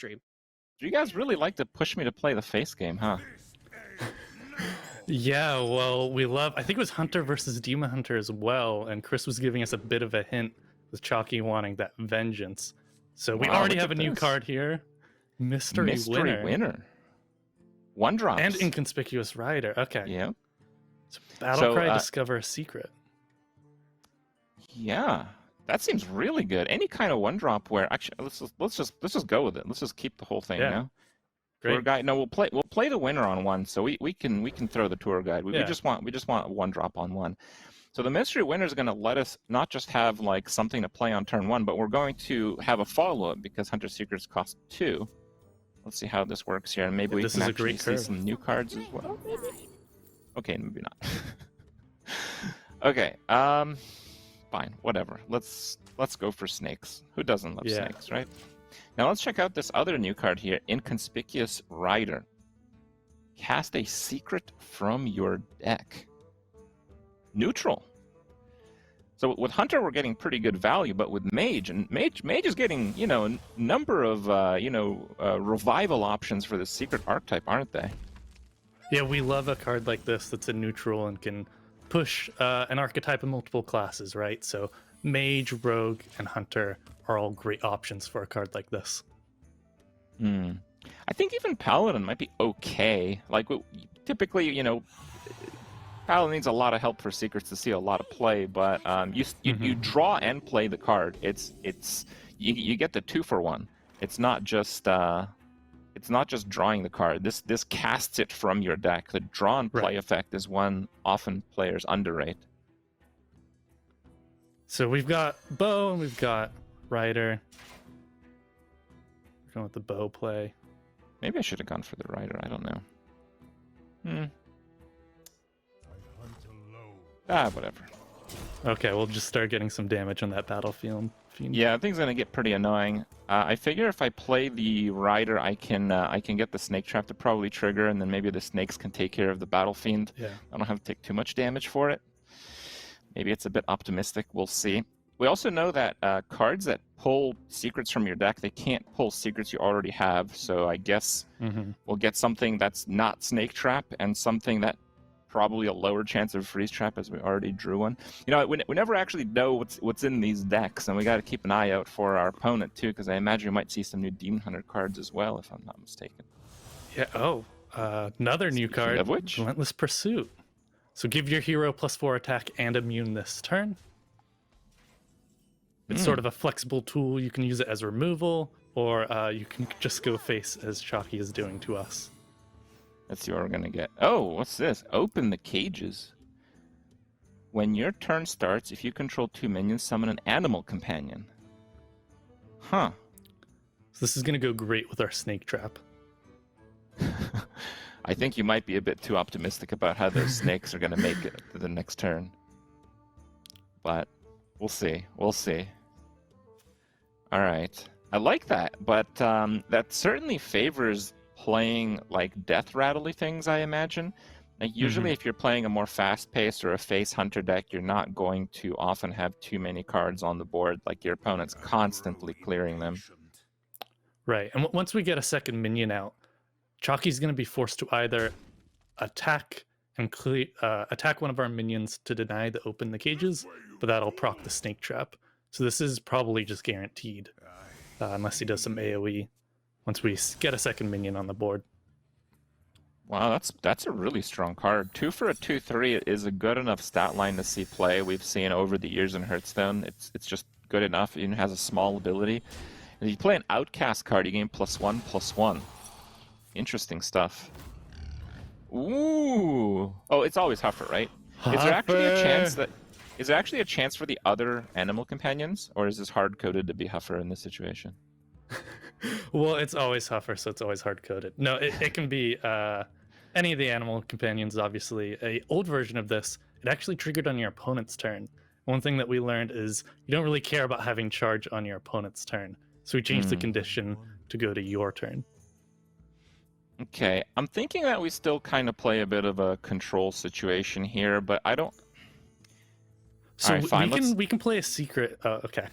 stream. You guys really like to push me to play the face game, huh? Yeah, well, I think it was Hunter versus Demon Hunter as well, and Chris was giving us a bit of a hint with Chalky wanting that vengeance. So we already have a new card here. Mystery Winner. One drops. And Inconspicuous Rider. Okay. Yeah. So Battlecry, discover a secret. Yeah. That seems really good. Any kind of one drop where actually let's just go with it. Let's just keep the whole thing, Yeah. you know? Great. Tour guide. No, we'll play the winner on one, so we can throw the tour guide. We just want one drop on one. So the mystery winner is going to let us not just have like something to play on turn one, but we're going to have a follow-up because Hunter Secrets cost 2. Let's see how this works here, and maybe we can actually see some new cards as well. Okay, maybe not. Okay, fine, whatever. Let's go for snakes. Who doesn't love snakes, right? Now let's check out this other new card here, Inconspicuous Rider. Cast a secret from your deck. Neutral. So with Hunter we're getting pretty good value, but with Mage is getting, you know, a number of revival options for the secret archetype, aren't they? Yeah, we love a card like this that's a neutral and can push an archetype in multiple classes, right? So Mage, Rogue, and Hunter are all great options for a card like this. I think even Paladin might be okay. Like, typically, you know, Paladin needs a lot of help for secrets to see a lot of play, but you draw and play the card. You get the 2-for-1. It's not just drawing the card. This casts it from your deck. The draw and play effect is one often players underrate. So we've got Bow and we've got Rider. We're going with the Bow play. Maybe I should have gone for the Rider. I don't know. Whatever. Okay, we'll just start getting some damage on that battlefield. Yeah, I think it's gonna get pretty annoying. I figure if I play the Rider, I can get the Snake Trap to probably trigger, and then maybe the snakes can take care of the Battle Fiend. Yeah. I don't have to take too much damage for it. Maybe it's a bit optimistic. We'll see. We also know that cards that pull secrets from your deck, they can't pull secrets you already have. So I guess we'll get something that's not Snake Trap and something that probably a lower chance of Freeze Trap, as we already drew one. You know, we never actually know what's in these decks, and we got to keep an eye out for our opponent too, because I imagine we might see some new Demon Hunter cards as well, if I'm not mistaken. Yeah. Oh, another new card. Of which? Relentless Pursuit. So give your hero +4 attack and immune this turn. It's sort of a flexible tool. You can use it as removal, or you can just go face as Chalky is doing to us. Let's see what we're going to get. Oh, what's this? Open the cages. When your turn starts, if you control 2 minions, summon an animal companion. Huh. So this is going to go great with our Snake Trap. I think you might be a bit too optimistic about how those snakes are going to make it to the next turn. But we'll see. We'll see. All right. I like that, but that certainly favors playing like death rattly things, I imagine. Like usually if you're playing a more fast-paced or a face hunter deck, you're not going to often have too many cards on the board. Like your opponent's constantly clearing them. Right, and once we get a second minion out, Chalky's going to be forced to either attack and attack one of our minions to deny the open the cages, but that'll proc the Snake Trap. So this is probably just guaranteed, unless he does some AoE once we get a second minion on the board. Wow, that's a really strong card. 2 for a 2/3 is a good enough stat line to see play. We've seen over the years in Hearthstone. It's just good enough. It even has a small ability. And if you play an Outcast card, you gain +1/+1. Interesting stuff. Ooh. Oh, it's always Huffer, right? Huffer. Is there actually a chance for the other animal companions, or is this hard-coded to be Huffer in this situation? Well, it's always Huffer, so it's always hard-coded. No, it can be any of the animal companions, obviously. An old version of this, it actually triggered on your opponent's turn. One thing that we learned is you don't really care about having charge on your opponent's turn. So we changed the condition to go to your turn. Okay, I'm thinking that we still kind of play a bit of a control situation here, but I don't... So right, fine, we can play a secret... okay.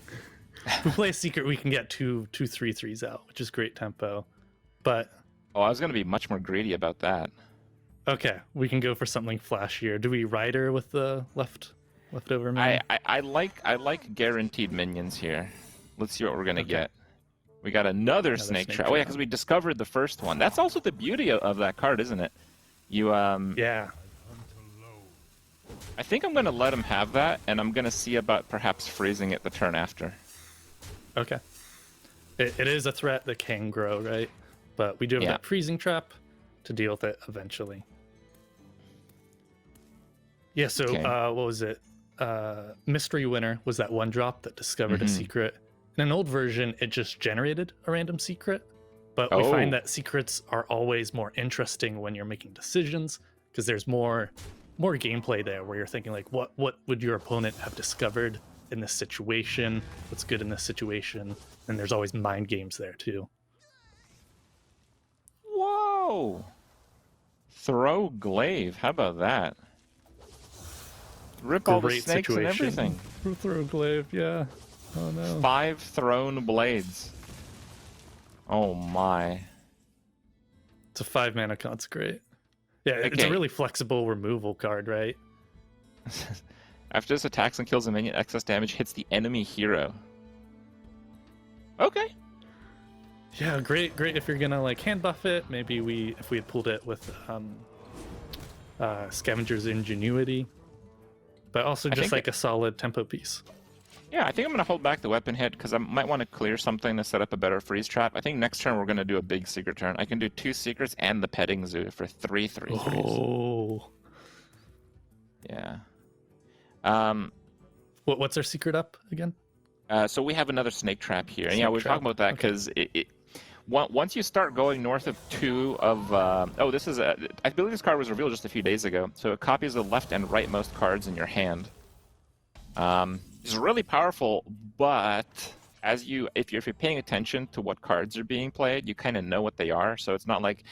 If we play a secret, we can get two 3/3s out, which is great tempo. But Oh, I was gonna be much more greedy about that. okay, we can go for something flashier. Do we rider with the leftover mana? I like guaranteed minions here. Let's see what we're gonna Okay. get. We got another snake trap. Oh yeah, because we discovered the first one. That's also the beauty of that card, isn't it? You Yeah. I think I'm gonna let him have that, and I'm gonna see about perhaps freezing it the turn after. Okay. It is a threat that can grow, right? But we do have Yeah. that freezing trap to deal with it eventually. Yeah, so Okay. what was it? Mystery Winner was that one drop that discovered a secret. In an old version, it just generated a random secret. But we find that secrets are always more interesting when you're making decisions, because there's more gameplay there where you're thinking like, what would your opponent have discovered in this situation? What's good in this situation? And there's always mind games there too. Whoa! Throw glaive. How about that? Rip all the Great snakes and everything. Throw glaive, yeah. Oh no. 5 thrown blades. Oh my. It's a 5 mana consecrate. Yeah, it's a Okay. really flexible removal card, right? After this attacks and kills a minion, excess damage hits the enemy hero. Okay. Yeah, great if you're gonna like hand buff it. Maybe if we had pulled it with Scavenger's Ingenuity, but also just like a solid tempo piece. Yeah, I think I'm going to hold back the weapon hit because I might want to clear something to set up a better freeze trap. I think next turn we're going to do a big secret turn. I can do 2 secrets and the petting zoo for 3 3/3s. Oh. Yeah. What's our secret up again? So we have another snake trap here. And yeah, we're Snake trap. talking about that because once you start going north of 2 of... this is I believe this card was revealed just a few days ago. So it copies the left and rightmost cards in your hand. It's really powerful, but if you're paying attention to what cards are being played, you kind of know what they are. So it's not like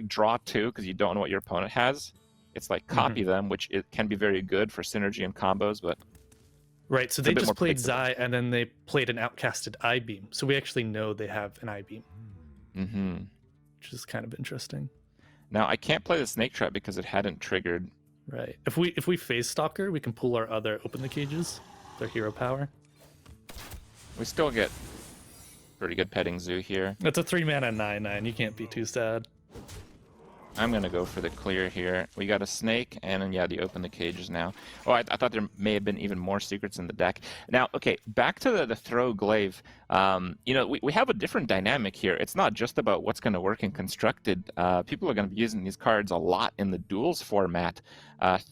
draw 2 because you don't know what your opponent has. It's like copy them, which it can be very good for synergy and combos, but right. So they bit more just played predictable. Zai and then they played an outcasted I-Beam. So we actually know they have an I-Beam, which is kind of interesting. Now I can't play the snake trap because it hadn't triggered. Right. If we phase stalker, we can pull our other open the cages, their hero power. We still get pretty good petting zoo here. That's a 3 mana 9/9. You can't be too sad. I'm gonna go for the clear here. We got a snake, and then, yeah, the open the cages now. Oh, I thought there may have been even more secrets in the deck. Now, okay, back to the throw glaive. We have a different dynamic here. It's not just about what's going to work in constructed. People are going to be using these cards a lot in the duels format.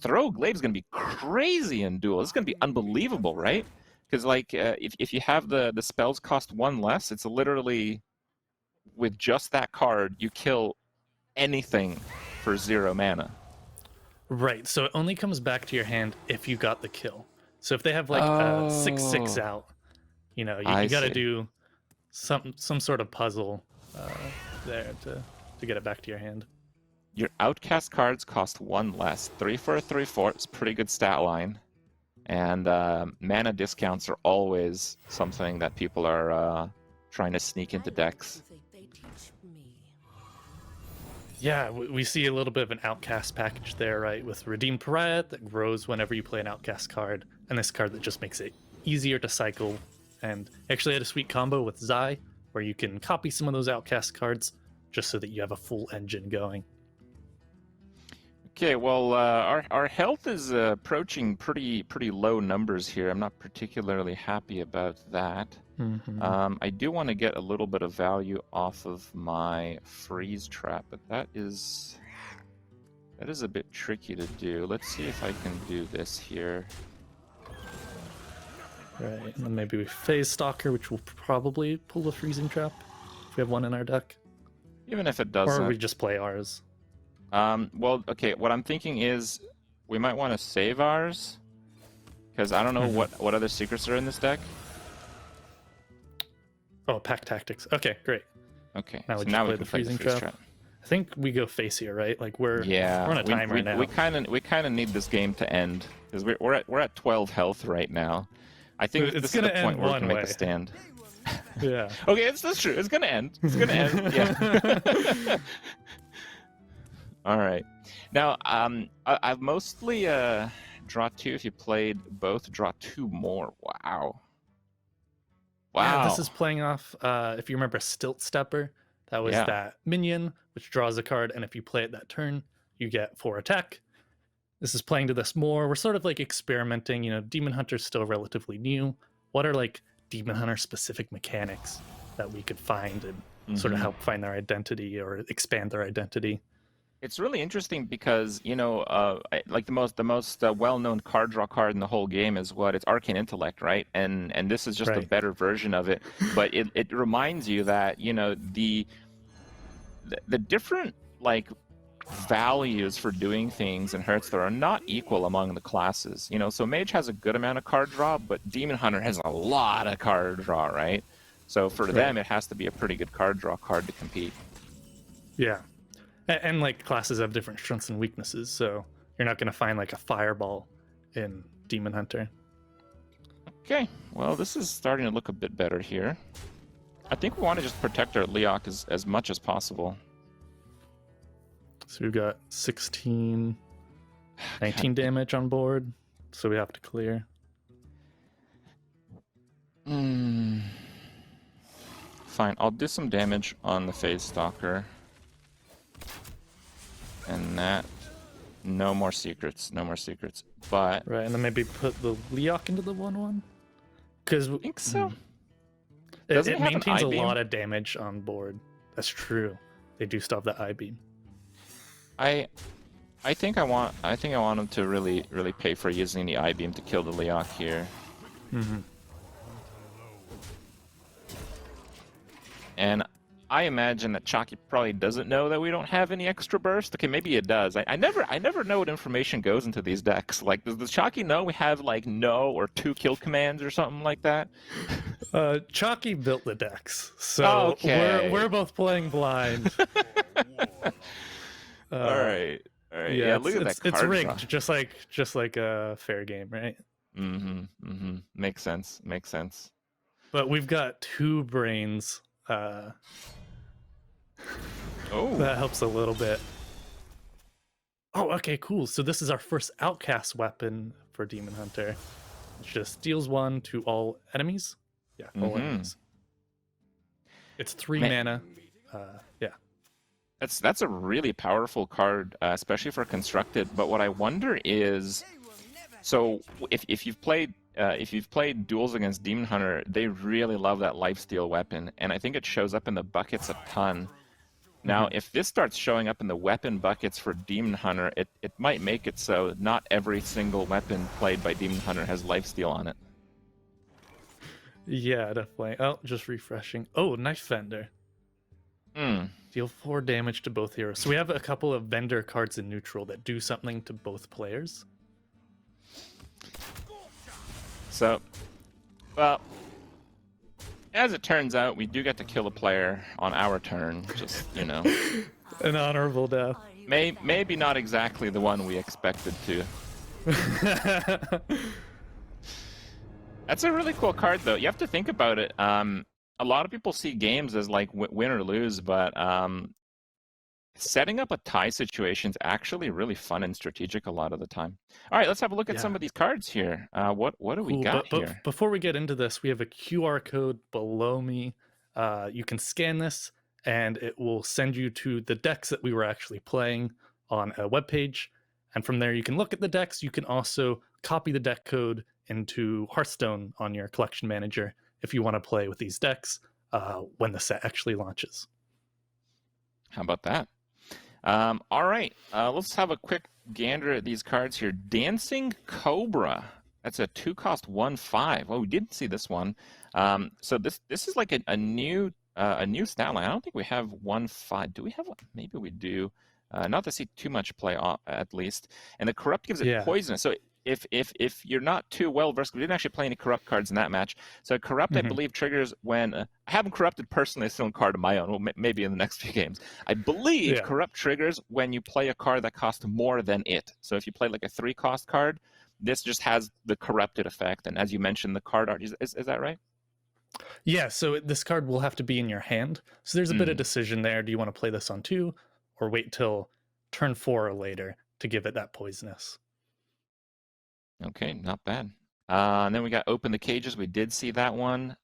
Throw glaive is going to be crazy in duels. It's going to be unbelievable, right? Because if you have the spells cost 1 less, it's literally with just that card you kill anything for 0 mana. Right. So it only comes back to your hand if you got the kill. So if they have like a 6/6 out, you got to do some sort of puzzle there to get it back to your hand. Your outcast cards cost 1 less. 3 for a 3/4 is a pretty good stat line. And mana discounts are always something that people are trying to sneak into decks. Yeah, we see a little bit of an outcast package there, right? With Redeemed Pariah that grows whenever you play an outcast card, and this card that just makes it easier to cycle. And actually had a sweet combo with Zai, where you can copy some of those outcast cards just so that you have a full engine going. Okay, well, our health is approaching pretty low numbers here. I'm not particularly happy about that. I do want to get a little bit of value off of my freeze trap, but that is a bit tricky to do. Let's see if I can do this here. Right, and then maybe we phase Stalker, which will probably pull the freezing trap if we have one in our deck. Even if it doesn't. Or we just play ours. Well, okay, what I'm thinking is we might want to save ours, because I don't know what other secrets are in this deck. Oh, pack tactics. Okay, great. Okay, now so we just play the freezing trap. I think we go face here, right? Like we're on a time right now. We kind of need this game to end because we're at 12 health right now. I think It's this is the gonna end point where we one can make way. a stand. Yeah. Okay, that's true. It's gonna end. It's gonna end. Yeah. All right. Now, I've mostly draw 2. If you played both, draw 2 more. Wow. Yeah, this Wow. is playing off, if you remember Stilt Stepper, that was Yeah. that minion, which draws a card, and if you play it that turn, you get 4 attack. This is playing to this more. We're sort of like experimenting, Demon Hunter's still relatively new. What are like Demon Hunter specific mechanics that we could find and sort of help find their identity or expand their identity? It's really interesting because like the most well-known card draw card in the whole game is what? It's Arcane Intellect, right? And this is just a Right. better version of it. But it reminds you that the different like values for doing things in Hearthstone are not equal among the classes. So Mage has a good amount of card draw, but Demon Hunter has a lot of card draw, right? So for them, it has to be a pretty good card draw card to compete. Yeah. And like classes have different strengths and weaknesses, so you're not going to find like a fireball in Demon Hunter. Okay, well, this is starting to look a bit better here. I think we want to just protect our Leok as much as possible. So we've got 16, 19 damage on board, so we have to clear. Fine, I'll do some damage on the Phase Stalker. And that, no more secrets, but... Right, and then maybe put the Leok into the 1/1? Because I think so. It maintains a lot of damage on board. That's true. They do still have that I-beam. I think I want him to really pay for using the I-beam to kill the Leok here. And I imagine that Chalky probably doesn't know that we don't have any extra burst. Okay, maybe it does. I never know what information goes into these decks. Like, does Chalky know we have like no or 2 kill commands or something like that? Chalky built the decks, so okay. we're both playing blind. All right. Yeah, look at that card it's rigged, draw. just like a fair game, right? Makes sense. But we've got 2 brains. That helps a little bit. Oh, okay, cool. So this is our first outcast weapon for Demon Hunter. It just deals 1 to all enemies. Yeah, all enemies. It's 3 mana. Yeah. That's a really powerful card, especially for constructed. But what I wonder is, so if you've played duels against Demon Hunter, they really love that lifesteal weapon, and I think it shows up in the buckets a ton. Now, if this starts showing up in the weapon buckets for Demon Hunter, it might make it so not every single weapon played by Demon Hunter has lifesteal on it. Yeah, definitely. Oh, just refreshing. Oh, Knife Vendor. Deal 4 damage to both heroes. So we have a couple of vendor cards in neutral that do something to both players. So, well, as it turns out, we do get to kill a player on our turn. Just, An honorable death. Maybe not exactly the one we expected to. That's a really cool card, though. You have to think about it. A lot of people see games as like win or lose, but setting up a tie situation is actually really fun and strategic a lot of the time. All right, let's have a look at some of these cards here. What do we got here? But before we get into this, we have a QR code below me. You can scan this, and it will send you to the decks that we were actually playing on a webpage. And from there, you can look at the decks. You can also copy the deck code into Hearthstone on your collection manager if you want to play with these decks when the set actually launches. How about that? All right, let's have a quick gander at these cards here. Dancing Cobra. That's a 2-cost 1/5. Well, we didn't see this one. So this is like a new stat line. I don't think we have 1/5. Do we have one? Maybe we do. Not to see too much play at least. And the Corrupt gives it poison. So if you're not too well versed, we didn't actually play any Corrupt cards in that match. So Corrupt, I believe, triggers when I haven't Corrupted personally. I still own a card of my own. Well, maybe in the next few games. I believe Corrupt triggers when you play a card that costs more than it. So if you play like a 3-cost card, This just has the corrupted effect, and as you mentioned, the card art. Is that right? Yeah, so this card will have to be in your hand. So there's a bit of decision there. Do you want to play this on 2 or wait till turn 4 or later to give it that poisonous? Okay, not bad. And then we got Open the Cages. We did see that one.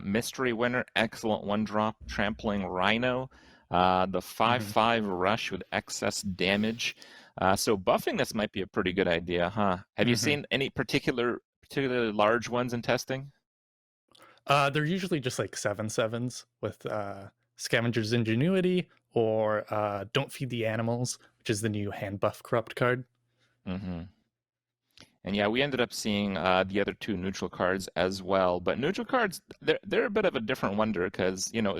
Mystery Winner, excellent 1-drop. Trampling Rhino. The 5/5 rush with excess damage. So buffing this might be a pretty good idea, huh? Have you seen any particularly large ones in testing? They're usually just like 7/7s with Scavenger's Ingenuity or Don't Feed the Animals, which is the new hand buff corrupt card. Mm-hmm. And yeah, we ended up seeing the other 2 neutral cards as well. But neutral cards, they're a bit of a different wonder because, you know,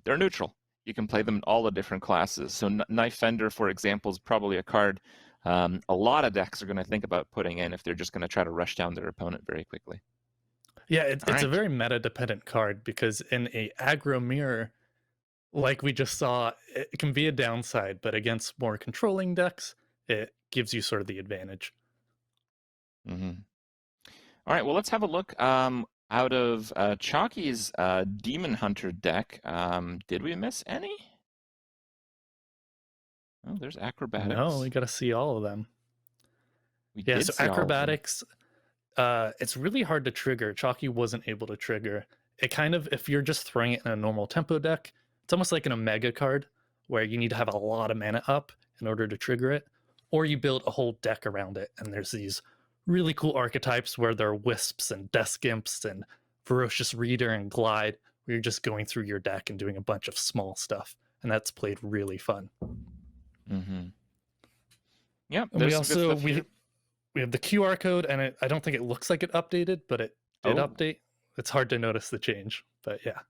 they're neutral. You can play them in all the different classes. So Knife Fender, for example, is probably a card a lot of decks are going to think about putting in if they're just going to try to rush down their opponent very quickly. Yeah, it's All a right. very meta-dependent card because in a aggro mirror, like we just saw, it can be a downside, but against more controlling decks, it gives you sort of the advantage. Mm-hmm. All right, well, let's have a look out of Chalky's Demon Hunter deck. Did we miss any? Oh, there's Acrobatics. No, we got to see all of them. We Yeah, did so see all of them. Acrobatics, it's really hard to trigger. Chalky wasn't able to trigger. It kind of, if you're just throwing it in a normal tempo deck, it's almost like an Omega card where you need to have a lot of mana up in order to trigger it, or you build a whole deck around it. And there's these really cool archetypes where there are Wisps and Desk Imps and Ferocious Reader and Glide, where you're just going through your deck and doing a bunch of small stuff. And that's played really fun. Mm-hmm. Yep. And we also, we have the QR code, and I don't think it looks like it updated, but it did update. It's hard to notice the change, but yeah.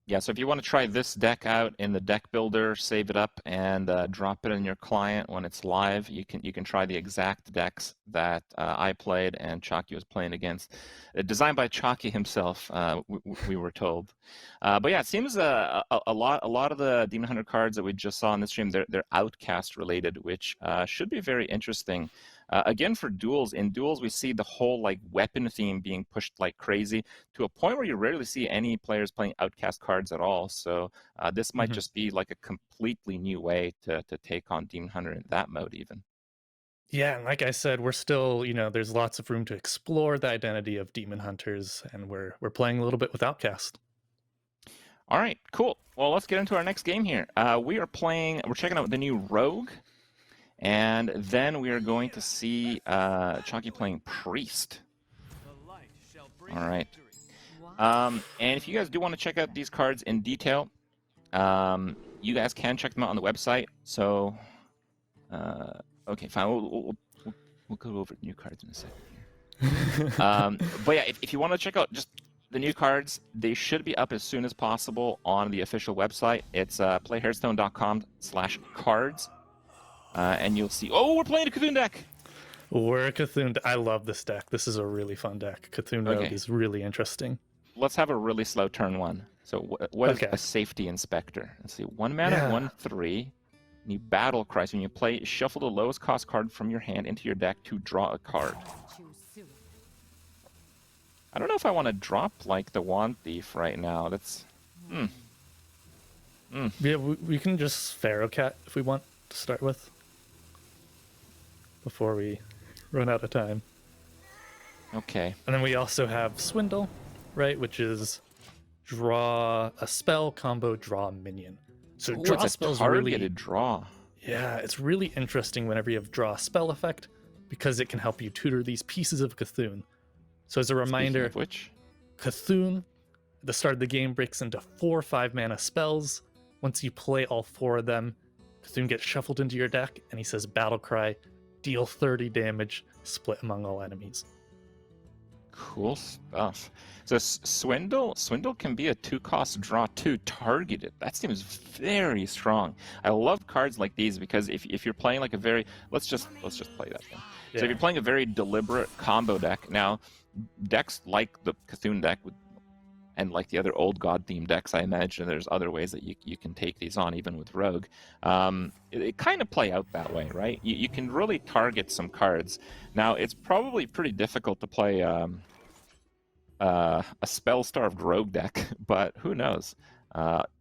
Yeah, so if you want to try this deck out in the deck builder, save it up and drop it in your client when it's live, you can try the exact decks that I played and Chalky was playing against. Designed by Chalky himself, we were told. But yeah, it seems a lot of the Demon Hunter cards that we just saw in this stream, they're Outcast related, which should be very interesting. Again, for duels, in duels we see the whole like weapon theme being pushed like crazy to a point where you rarely see any players playing Outcast cards at all. So this might just be like a completely new way to take on Demon Hunter in that mode even. Yeah, and like I said, we're still, there's lots of room to explore the identity of Demon Hunters, and we're playing a little bit with Outcast. All right, cool. Well, let's get into our next game here. We're checking out the new Rogue. And then we are going to see Chalky playing Priest. All right. And if you guys do want to check out these cards in detail, you guys can check them out on the website. So, okay, fine. We'll go over new cards in a second here. But yeah, if you want to check out just the new cards, they should be up as soon as possible on the official website. It's playhearthstone.com/cards. And you'll see, we're playing a Cthulhu deck! We're a Cthulhu. I love this deck. This is a really fun deck. Cthulhu Rogue is really interesting. Let's have a really slow turn 1. So what is a Safety Inspector? Let's see, 1 mana, 1/3. And you battle cry. So when you play, shuffle the lowest cost card from your hand into your deck to draw a card. I don't know if I want to drop like the Wand Thief right now. That's... Yeah, we can just Pharaoh Cat if we want to start with, before we run out of time. Okay. And then we also have Swindle, right, which is draw a spell, combo, draw a minion. So draw spells targeted draw. Yeah, it's really interesting whenever you have draw a spell effect, because it can help you tutor these pieces of Cthulhu. So as a reminder, Cthulhu, at the start of the game, breaks into 4 5-mana spells. Once you play all 4 of them, Cthulhu gets shuffled into your deck, and he says Battle Cry, deal 30 damage, split among all enemies. Cool stuff. So Swindle can be a 2-cost draw 2 targeted. That seems very strong. I love cards like these because if you're playing like a very let's just play that thing. Yeah. So if you're playing a very deliberate combo deck, now decks like the Cthulhu deck with and like the other old god themed decks, I imagine there's other ways that you can take these on, even with Rogue. It kind of play out that way, right? You can really target some cards. Now, it's probably pretty difficult to play a spell-starved Rogue deck, but who knows?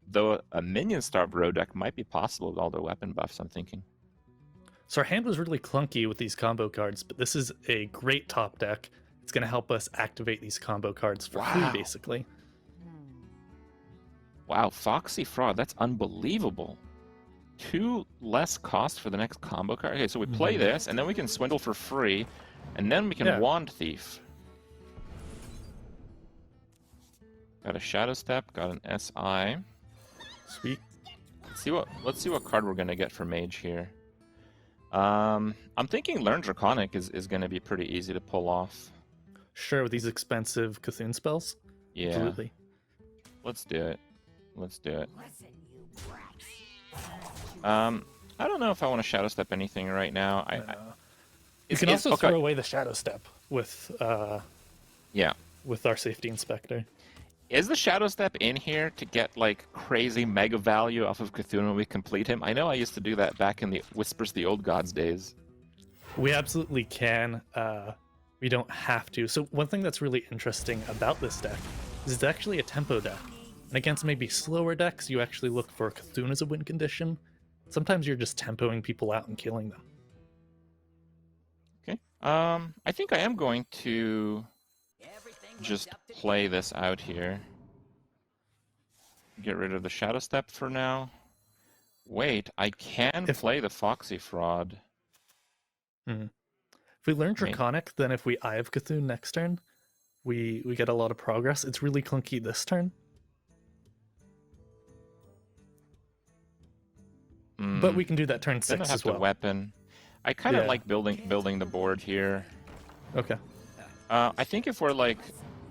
Though a minion-starved Rogue deck might be possible with all their weapon buffs, I'm thinking. So our hand was really clunky with these combo cards, but this is a great top deck. It's going to help us activate these combo cards for free, basically. Wow, Foxy Fraud, that's unbelievable. 2 less cost for the next combo card. Okay, so we play this, and then we can Swindle for free, and then we can Wand Thief. Got a Shadow Step, got an SI. Sweet. Let's see what card we're gonna get for Mage here. I'm thinking Learn Draconic is gonna be pretty easy to pull off. Sure, with these expensive Cthulhu spells. Yeah. Absolutely. Let's do it. Let's do it. I don't know if I want to Shadow Step anything right now. You can also throw away the Shadow Step with with our Safety Inspector. Is the Shadow Step in here to get like crazy mega value off of Cthulhu when we complete him? I know I used to do that back in the Whispers of the Old Gods days. We absolutely can. We don't have to. So one thing that's really interesting about this deck is it's actually a tempo deck. And against maybe slower decks, you actually look for Cthulhu as a win condition. Sometimes you're just tempoing people out and killing them. Okay. I think I am going to just play this out here. Get rid of the Shadow Step for now. Wait, I can play the Foxy Fraud. If we learn Draconic, then if we Eye of Cthulhu next turn, we get a lot of progress. It's really clunky this turn. But we can do that turn 6 then I have as well. To weapon. I kind of like building the board here. Okay. I think if we're like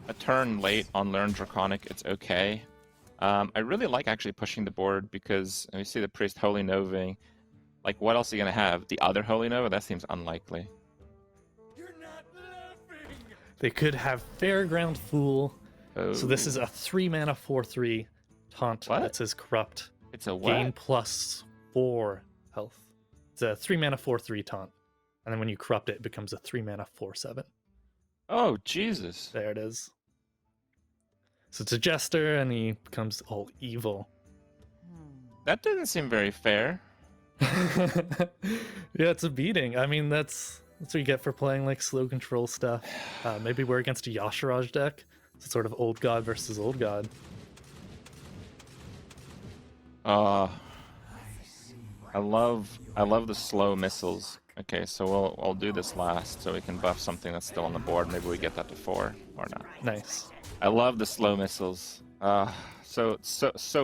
a turn late on Learn Draconic, it's okay. I really like actually pushing the board because we see the Priest Holy Novaing. Like, what else are you going to have? The other Holy Nova? That seems unlikely. You're not laughing. They could have Fairground Fool. Oh. So this is a 3-mana 4/3 taunt that says Corrupt. It's a what? Gain +4 health. It's a 3-mana 4/3 taunt. And then when you corrupt it, it becomes a 3-mana 4/7. Oh, Jesus. There it is. So it's a Jester, and he becomes all evil. That doesn't seem very fair. Yeah, it's a beating. I mean, that's what you get for playing like slow control stuff. Maybe we're against a Yasharaj deck. It's sort of old god versus old god. I love the slow missiles. Okay, so we'll do this last so we can buff something that's still on the board. Maybe we get that to 4 or not. Nice. I love the slow missiles. So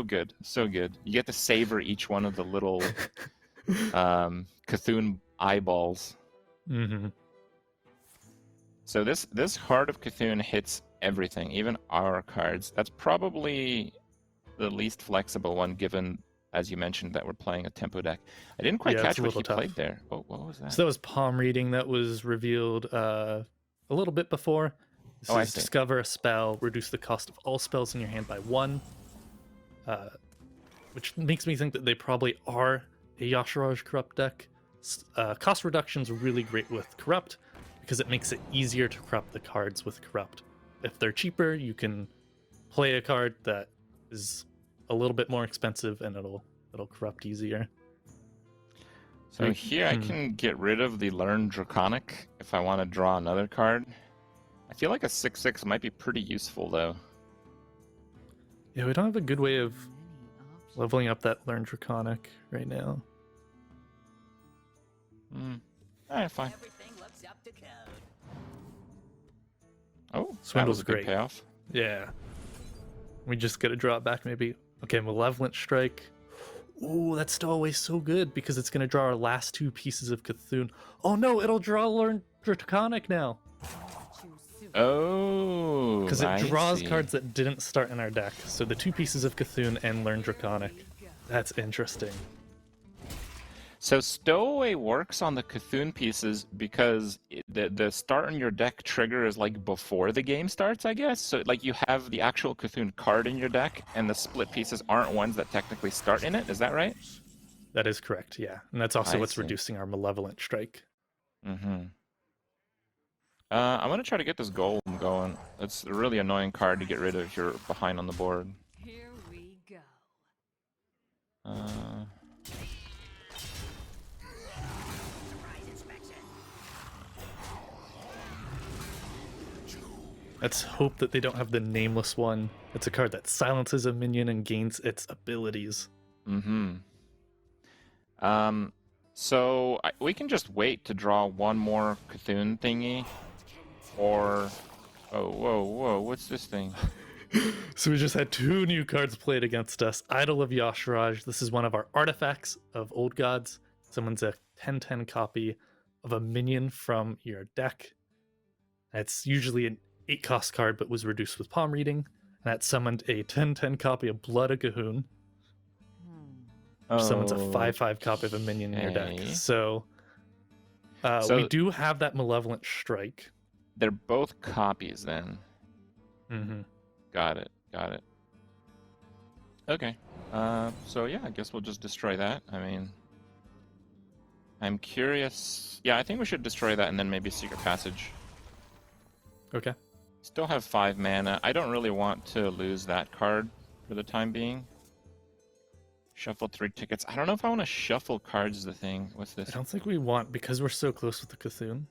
good, so good. You get to savor each one of the little Cthulhu eyeballs. So this Heart of Cthulhu hits everything, even our cards. That's probably the least flexible one, given, as you mentioned, that we're playing a tempo deck. I didn't quite catch what he played there. Oh, what was that? So that was Palm Reading that was revealed a little bit before. This is discover a spell, reduce the cost of all spells in your hand by 1. Which makes me think that they probably are a Yasharaj Corrupt deck. Cost reduction's really great with Corrupt because it makes it easier to corrupt the cards with Corrupt. If they're cheaper, you can play a card that is a little bit more expensive and it'll corrupt easier. So here I can get rid of the Learn Draconic if I want to draw another card. I feel like a 6/6 might be pretty useful though. Yeah, we don't have a good way of leveling up that Learn Draconic right now. Alright, fine. Oh, Swindle's that was a good great. payoff. Yeah. We just get to draw it back maybe. Okay, Malevolent Strike. Ooh, that's still always so good because it's going to draw our last 2 pieces of Cthulhu. Oh no, it'll draw Learn Draconic now. Oh, because it draws cards that didn't start in our deck. So the 2 pieces of Cthulhu and Learn Draconic. That's interesting. So Stowaway works on the Cthulhu pieces because the start on your deck trigger is like before the game starts, I guess. So like you have the actual Cthulhu card in your deck, and the split pieces aren't ones that technically start in it. Is that right? That is correct, yeah. And that's also I what's see. reducing our Malevolent Strike. Mm-hmm. I'm gonna try to get this golem going. It's a really annoying card to get rid of if you're behind on the board. Here we go. Let's hope that they don't have the Nameless one. It's a card that silences a minion and gains its abilities. Mm-hmm. So we can just wait to draw one more Cthulhu thingy, or whoa, what's this thing? So we just had 2 new cards played against us. Idol of Yasharaj. This is one of our artifacts of Old Gods. Someone's a 10/10 copy of a minion from your deck. It's usually an 8-cost card, but was reduced with palm reading. And that summoned a 10/10 copy of Blood of Cahoon. Someone's a 5/5 copy of a minion in your deck. Okay. So we do have that Malevolent Strike. They're both copies then. Mm-hmm. Got it. Okay. So yeah, I guess we'll just destroy that. I mean, I'm curious. Yeah, I think we should destroy that and then maybe Secret Passage. Okay. Still have 5 mana. I don't really want to lose that card for the time being. Shuffle 3 tickets. I don't know if I want to shuffle cards is the thing with this. I don't think we want, because we're so close with the Cthulhu.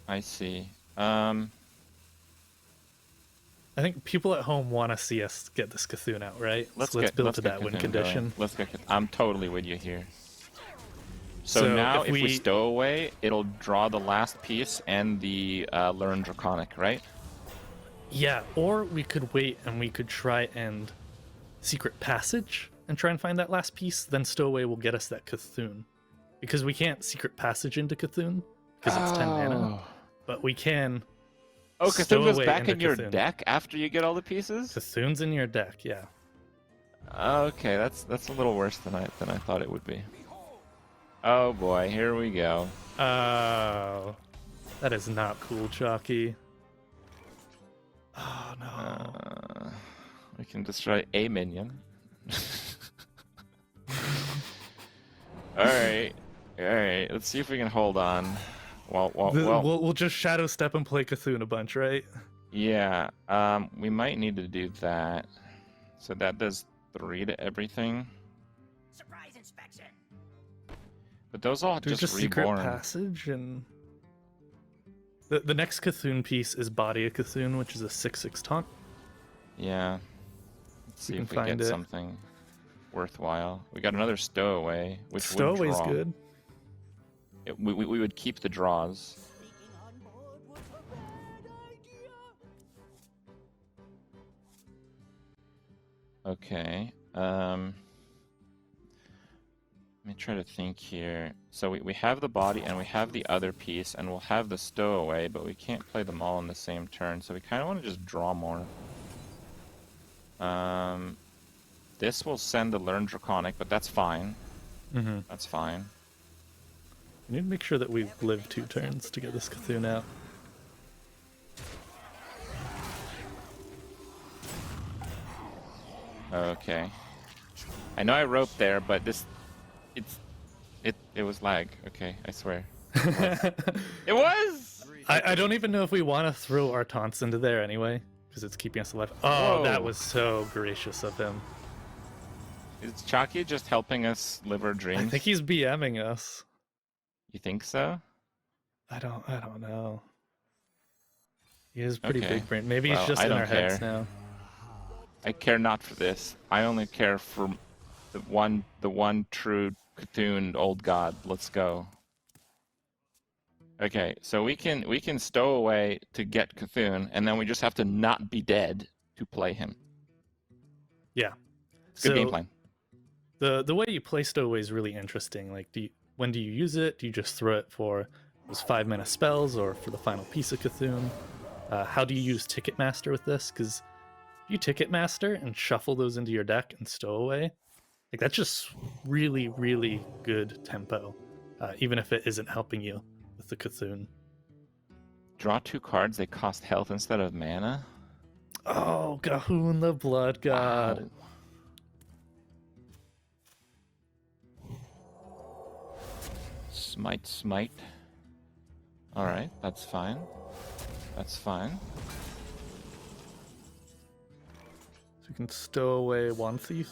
I see. I think people at home want to see us get this Cthulhu out, right? Let's build to get that win Cthulhu condition. going. Let's get. I'm totally with you here. So now, if we stow away, it'll draw the last piece and the Learn Draconic, right? Yeah, or we could wait and we could try and Secret Passage and try and find that last piece. Then Stowaway will get us that Cthulhu. Because we can't Secret Passage into Cthulhu because it's 10 mana. But we can. Oh, Cthulhu goes Stowaway back into in your Cthulhu. deck after you get all the pieces? Cthulhu's in your deck, yeah. Okay, that's a little worse than I thought it would be. Oh boy, here we go. Oh, that is not cool, Chalky. Oh no. We can destroy a minion. Alright. Let's see if we can hold on. Well, we'll just Shadow Step and play Cthulhu a bunch, right? Yeah. We might need to do that. So that does 3 to everything. Surprise inspection. But those all There's just Secret reborn. Passage and the next Cthulhu piece is Body of Cthulhu, which is a 6/6 taunt. Yeah. Let's see We if can we find get it. something worthwhile. We got another Stowaway, which Stowaway's would draw. good. We would keep the draws. Okay. Let me try to think here. So we have the body and we have the other piece and we'll have the Stowaway, but we can't play them all in the same turn, so we kind of want to just draw more. This will send the Learn Draconic, but that's fine. Mm-hmm. That's fine. We need to make sure that we live 2 turns to get this Cthulhu out. Okay. I know I roped there, but it was lag. Okay, I swear. It was! I don't even know if we want to throw our taunts into there anyway, because it's keeping us alive. Oh, that Whoa. was so gracious of him. Is Chalky just helping us live our dreams? I think he's BMing us. You think so? I don't know. He is pretty Okay. big brain. Maybe Well, he's just I in don't our heads care. now. I care not for this. I only care for the one true Cthulhu old god. Let's go. Okay, so we can stow away to get Cthulhu, and then we just have to not be dead to play him. Yeah. Good game plan. The way you play Stowaway is really interesting. Like, when do you use it? Do you just throw it for those 5-mana spells or for the final piece of Cthulhu? How do you use Ticketmaster with this? Because you Ticketmaster and shuffle those into your deck and stow away, like that's just really, really good tempo, even if it isn't helping you with the Cthulhu. Draw 2 cards. They cost health instead of mana. Oh, Gahun the Blood God. Wow. Smite, smite. All right, that's fine. That's fine. So you can stow away one thief.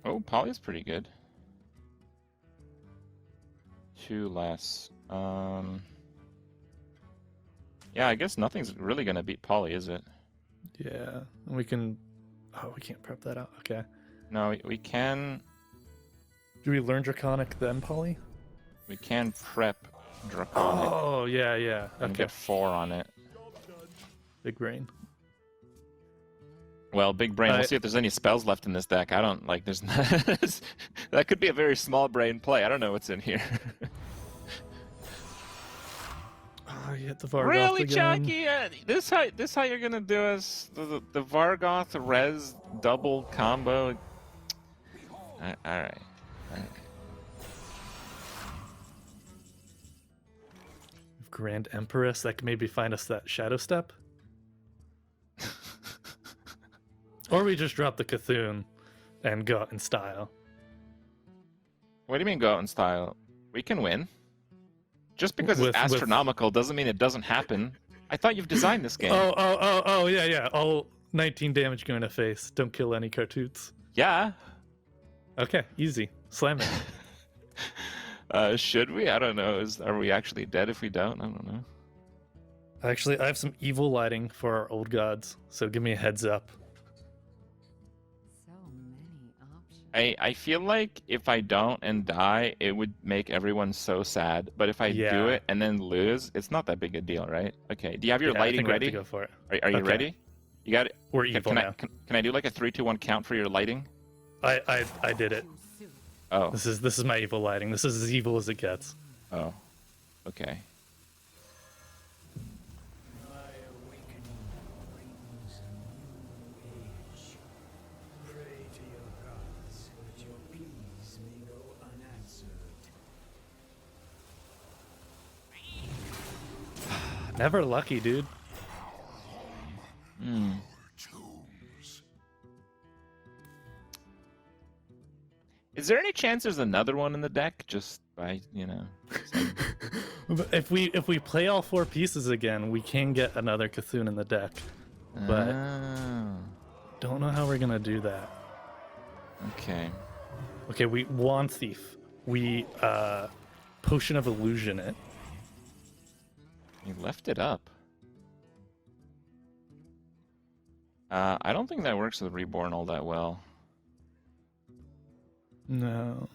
Oh, Poly's pretty good. 2 less. Yeah, I guess nothing's really gonna beat Poly, is it? Yeah, and we can. Oh, we can't prep that out. Okay. No, we can. Do we learn Draconic then, Polly? We can prep Draconic Oh, yeah, yeah. and Okay. get 4 on it. Big brain. Well, big brain. We'll see if there's any spells left in this deck. I don't like. There's not. That could be a very small brain play. I don't know what's in here. Oh, you hit the Vargoth Really, again. Chucky? This how you're gonna do us? The Vargoth res double combo. All right. Grand Empress, that could maybe find us that Shadow Step. Or we just drop the Cthulhu and go out in style. What do you mean go out in style? We can win. Just because With- it's astronomical doesn't mean it doesn't happen. I thought you've designed this game. Oh, yeah. All 19 damage going to face. Don't kill any cartoots. Yeah. Okay, easy. Slam it. Should we? I don't know. Are we actually dead if we don't? I don't know. Actually, I have some evil lighting for our old gods, so give me a heads up. So many options. I feel like if I don't and die, it would make everyone so sad. But if I Yeah. do it and then lose, it's not that big a deal, right? Okay. Do you have your Yeah, I lighting think we have to ready? go for it. Are you Okay. ready? You got it. We're Can, evil can now. I can I do like a 3, 2, 1 count for your lighting? I did it. Too soon. Oh. This is my evil lighting. This is as evil as it gets. Oh. Okay. My awakening brings a new age. Pray to your gods that your pleas may go unanswered. Never lucky, dude. Hmm. Is there any chance there's another one in the deck? Just by, some- But if we play all 4 pieces again, we can get another Cthulhu in the deck. But Oh, don't know how we're gonna do that. okay. Okay, we Wand Thief. We Potion of Illusion it. You left it up. I don't think that works with Reborn all that well. No.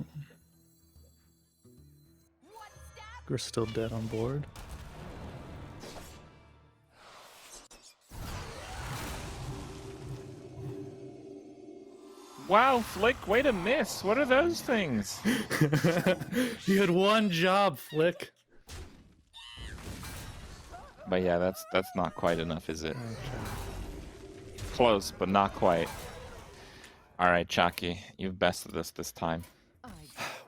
We're still dead on board. Wow, Flick, way to miss. What are those things? You had one job, Flick. But yeah, that's not quite enough, is it? Close, but not quite. All right, Chucky, you've bested us this time. I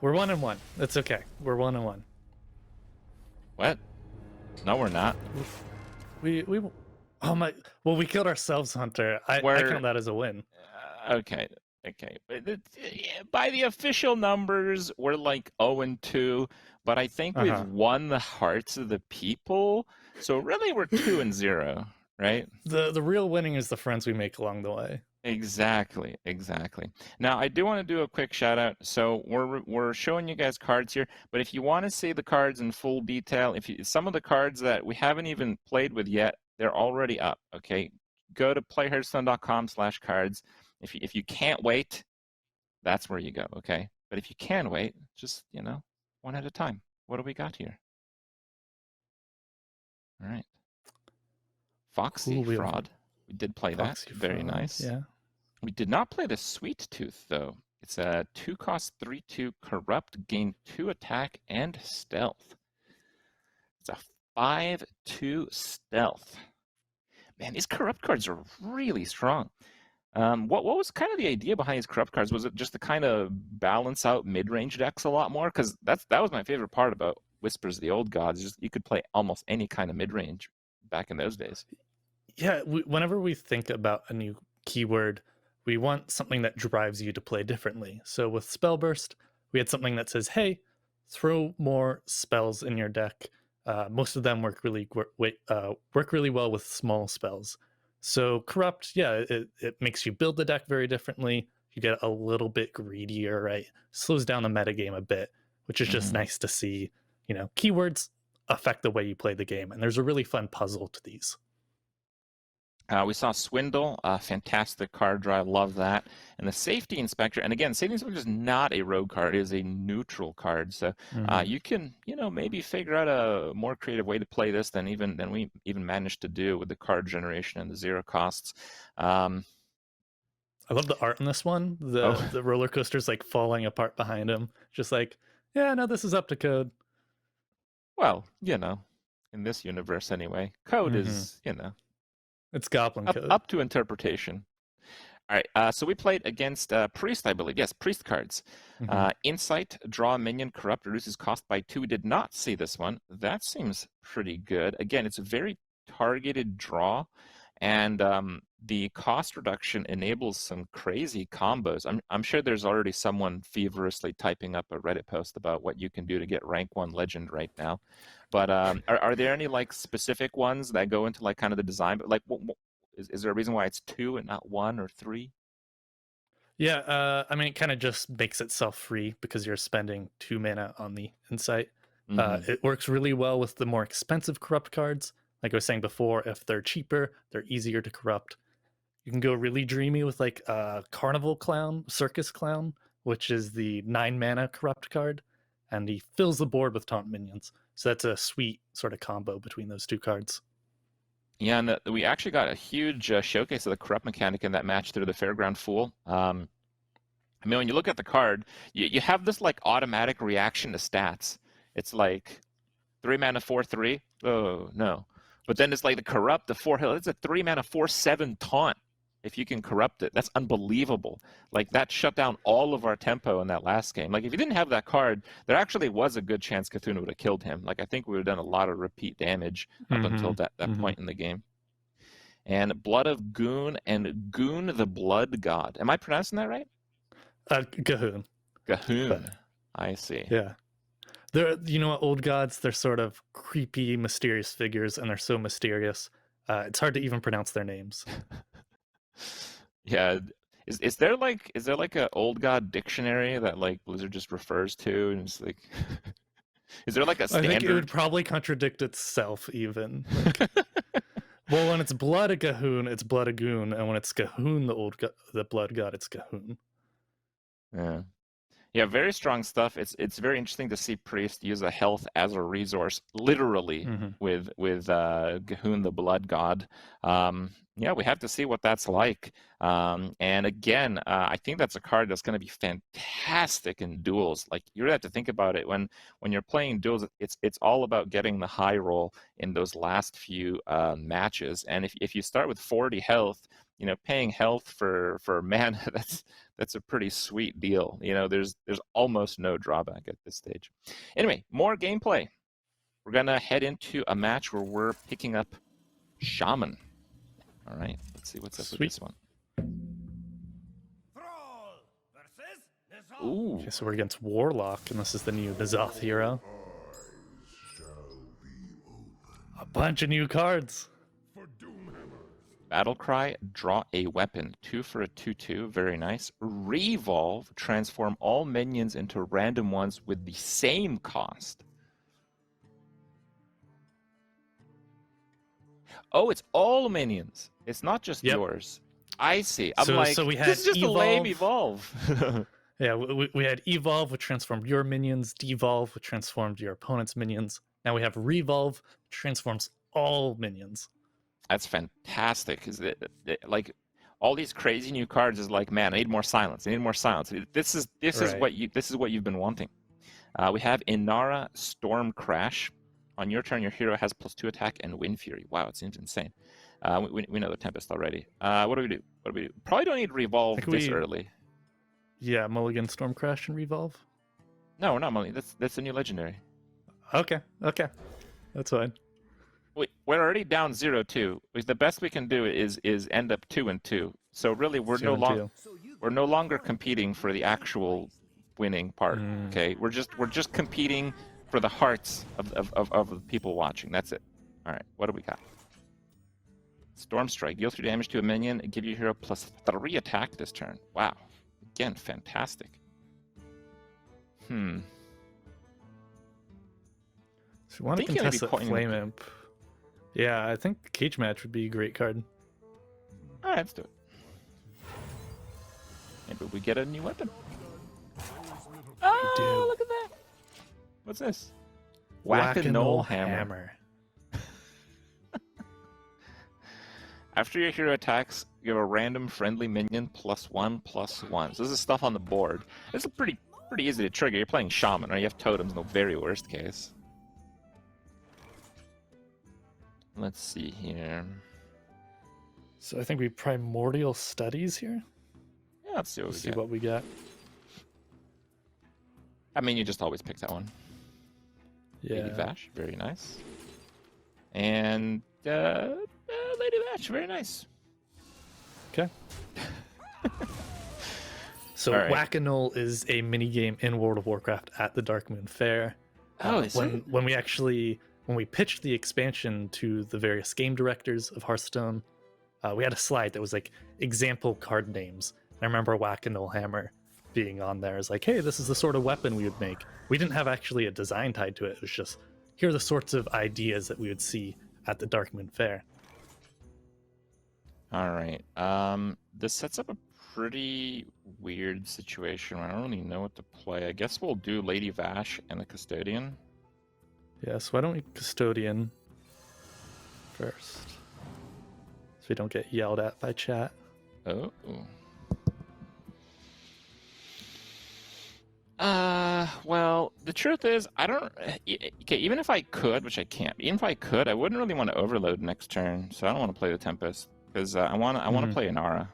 We're 1-1. That's okay. We're 1-1. What? No, we're not. We oh my, well, we killed ourselves, Hunter. I We're- count that as a win. Okay. But by the official numbers, we're like 0-2, but I think Uh-huh. we've won the hearts of the people. So really, we're 2-0, right? The real winning is the friends we make along the way. Exactly. Now, I do want to do a quick shout out. So we're showing you guys cards here, but if you want to see the cards in full detail, some of the cards that we haven't even played with yet, they're already up. Okay, go to playhearthstone.com/cards. If you can't wait, that's where you go. Okay, but if you can wait, just one at a time. What do we got here? All right, Foxy Ooh, we have Fraud. We did play that. Foxy Very Fraud, nice. Yeah. We did not play the Sweet Tooth, though. It's a 2-cost 3/2 Corrupt, gain 2 attack and stealth. It's a 5/2 stealth. Man, these corrupt cards are really strong. What was kind of the idea behind these corrupt cards? Was it just to kind of balance out mid-range decks a lot more? Because that was my favorite part about Whispers of the Old Gods. Just you could play almost any kind of mid-range back in those days. Yeah, whenever we think about a new keyword, we want something that drives you to play differently. So with Spellburst, we had something that says, "Hey, throw more spells in your deck." Most of them work really well with small spells. So Corrupt, yeah, it makes you build the deck very differently. You get a little bit greedier, right? Slows down the metagame a bit, which is just nice to see. Keywords affect the way you play the game, and there's a really fun puzzle to these. We saw Swindle, fantastic card draw. I love that. And the Safety Inspector, and again, Safety Inspector is not a rogue card; it is a neutral card. So you can, maybe figure out a more creative way to play this than we even managed to do with the card generation and the zero costs. I love the art in this one. The roller coaster's like falling apart behind him. Just like, yeah, no, this is up to code. Well, in this universe anyway, code is, It's goblin code. Up to interpretation. All right, so we played against Priest, I believe. Yes, Priest cards. Insight, draw a minion, corrupt, reduces cost by 2. Did not see this one. That seems pretty good. Again, it's a very targeted draw, and the cost reduction enables some crazy combos. I'm sure there's already someone feverishly typing up a Reddit post about what you can do to get rank 1 legend right now. But are there any like specific ones that go into like kind of the design? But like, is there a reason why it's 2 and not 1 or 3? Yeah, I mean, it kind of just makes itself free because you're spending 2 mana on the insight. It works really well with the more expensive corrupt cards. Like I was saying before, if they're cheaper, they're easier to corrupt. You can go really dreamy with like Carnival Clown, Circus Clown, which is the 9 mana corrupt card, and he fills the board with taunt minions. So that's a sweet sort of combo between those two cards. Yeah, and we actually got a huge showcase of the corrupt mechanic in that match through the Fairground Fool. I mean, when you look at the card, you have this like automatic reaction to stats. It's like 3 mana 4/3. Oh no! But then it's like the corrupt, the 4 hill. It's a 3 mana 4/7 taunt. If you can corrupt it, that's unbelievable. Like that shut down all of our tempo in that last game. Like if you didn't have that card, there actually was a good chance Cthulhu would have killed him. Like I think we would have done a lot of repeat damage up until that point in the game. And Blood of Goon and Goon the Blood God. Am I pronouncing that right? Gahoon. Gahoon. I see. Yeah. They're, old gods, they're sort of creepy, mysterious figures, and they're so mysterious. It's hard to even pronounce their names. Yeah, is there like a old god dictionary that like Blizzard just refers to, and it's like, is there like a standard? I think it would probably contradict itself even. Like, well, when it's Blood of Gahoon, it's Blood of Goon, and when it's Gahoon, the blood god, it's Gahoon. Yeah. Yeah, very strong stuff. It's very interesting to see Priest use a health as a resource, literally, with Gahoon the Blood God. Yeah, we have to see what that's like. And again, I think that's a card that's going to be fantastic in duels. Like you really have to think about it when you're playing duels. It's all about getting the high roll in those last few matches. And if you start with 40 health, paying health for mana, that's a pretty sweet deal. There's almost no drawback at this stage. Anyway, more gameplay. We're gonna head into a match where we're picking up Shaman. All right, let's see what's up with this one. Ooh. Okay, so we're against Warlock, and this is the new N'Zoth hero. A bunch of new cards. Battle Cry, draw a weapon. 2 for a 2/2, very nice. Revolve, transform all minions into random ones with the same cost. Oh, it's all minions. It's not just yours. I see. So we had this is just Evolve. a lame evolve. Yeah, we had Evolve, which transformed your minions. Devolve, which transformed your opponent's minions. Now we have Revolve, which transforms all minions. That's fantastic. Is it like all these crazy new cards? Is like, man, I need more silence. I need more silence. This is what you've been wanting. We have Inara Storm Crash. On your turn, your hero has +2 attack and Wind Fury. Wow, it seems insane. We know the Tempest already. What do we do? Probably don't need Revolve this early. Yeah, Mulligan, Storm Crash, and Revolve. No, we're not Mulligan. That's a new legendary. Okay, that's fine. We're already down 0-2. The best we can do is end up 2-2. So really, we're no longer competing for the actual winning part. Okay, we're just competing for the hearts of the people watching. That's it. All right, what do we got? Storm Strike. Deal 3 damage to a minion and give your hero +3 attack this turn. Wow. Again, fantastic. So we want to contest that Flame Imp. Yeah, I think Cage Match would be a great card. All right, let's do it. Maybe we get a new weapon. Oh, look at that. What's this? Whack-a-Knoll Hammer. After your hero attacks, you have a random friendly minion +1/+1. So this is stuff on the board. This is pretty easy to trigger. You're playing Shaman, right? You have totems in the very worst case. Let's see here. So I think we Primordial Studies here. Yeah, let's see what we got. I mean, you just always pick that one. Yeah. Lady Vash, very nice. And Lady Vash, very nice. Okay. So right. Whack-a-Knoll is a mini game in World of Warcraft at the Darkmoon Faire. When we pitched the expansion to the various game directors of Hearthstone, we had a slide that was like example card names. I remember Whack-a-Knoll Hammer being on there. It's like, hey, this is the sort of weapon we would make. We didn't have actually a design tied to it. It was just, here are the sorts of ideas that we would see at the Darkmoon Faire. All right. This sets up a pretty weird situation. I don't really know what to play. I guess we'll do Lady Vash and the Custodian. Yeah, so why don't we Custodian first? So we don't get yelled at by chat. Oh. Well, the truth is, I don't... Okay, even if I could, which I can't, even if I could, I wouldn't really want to overload next turn, so I don't want to play the Tempest, because I want to play Inara.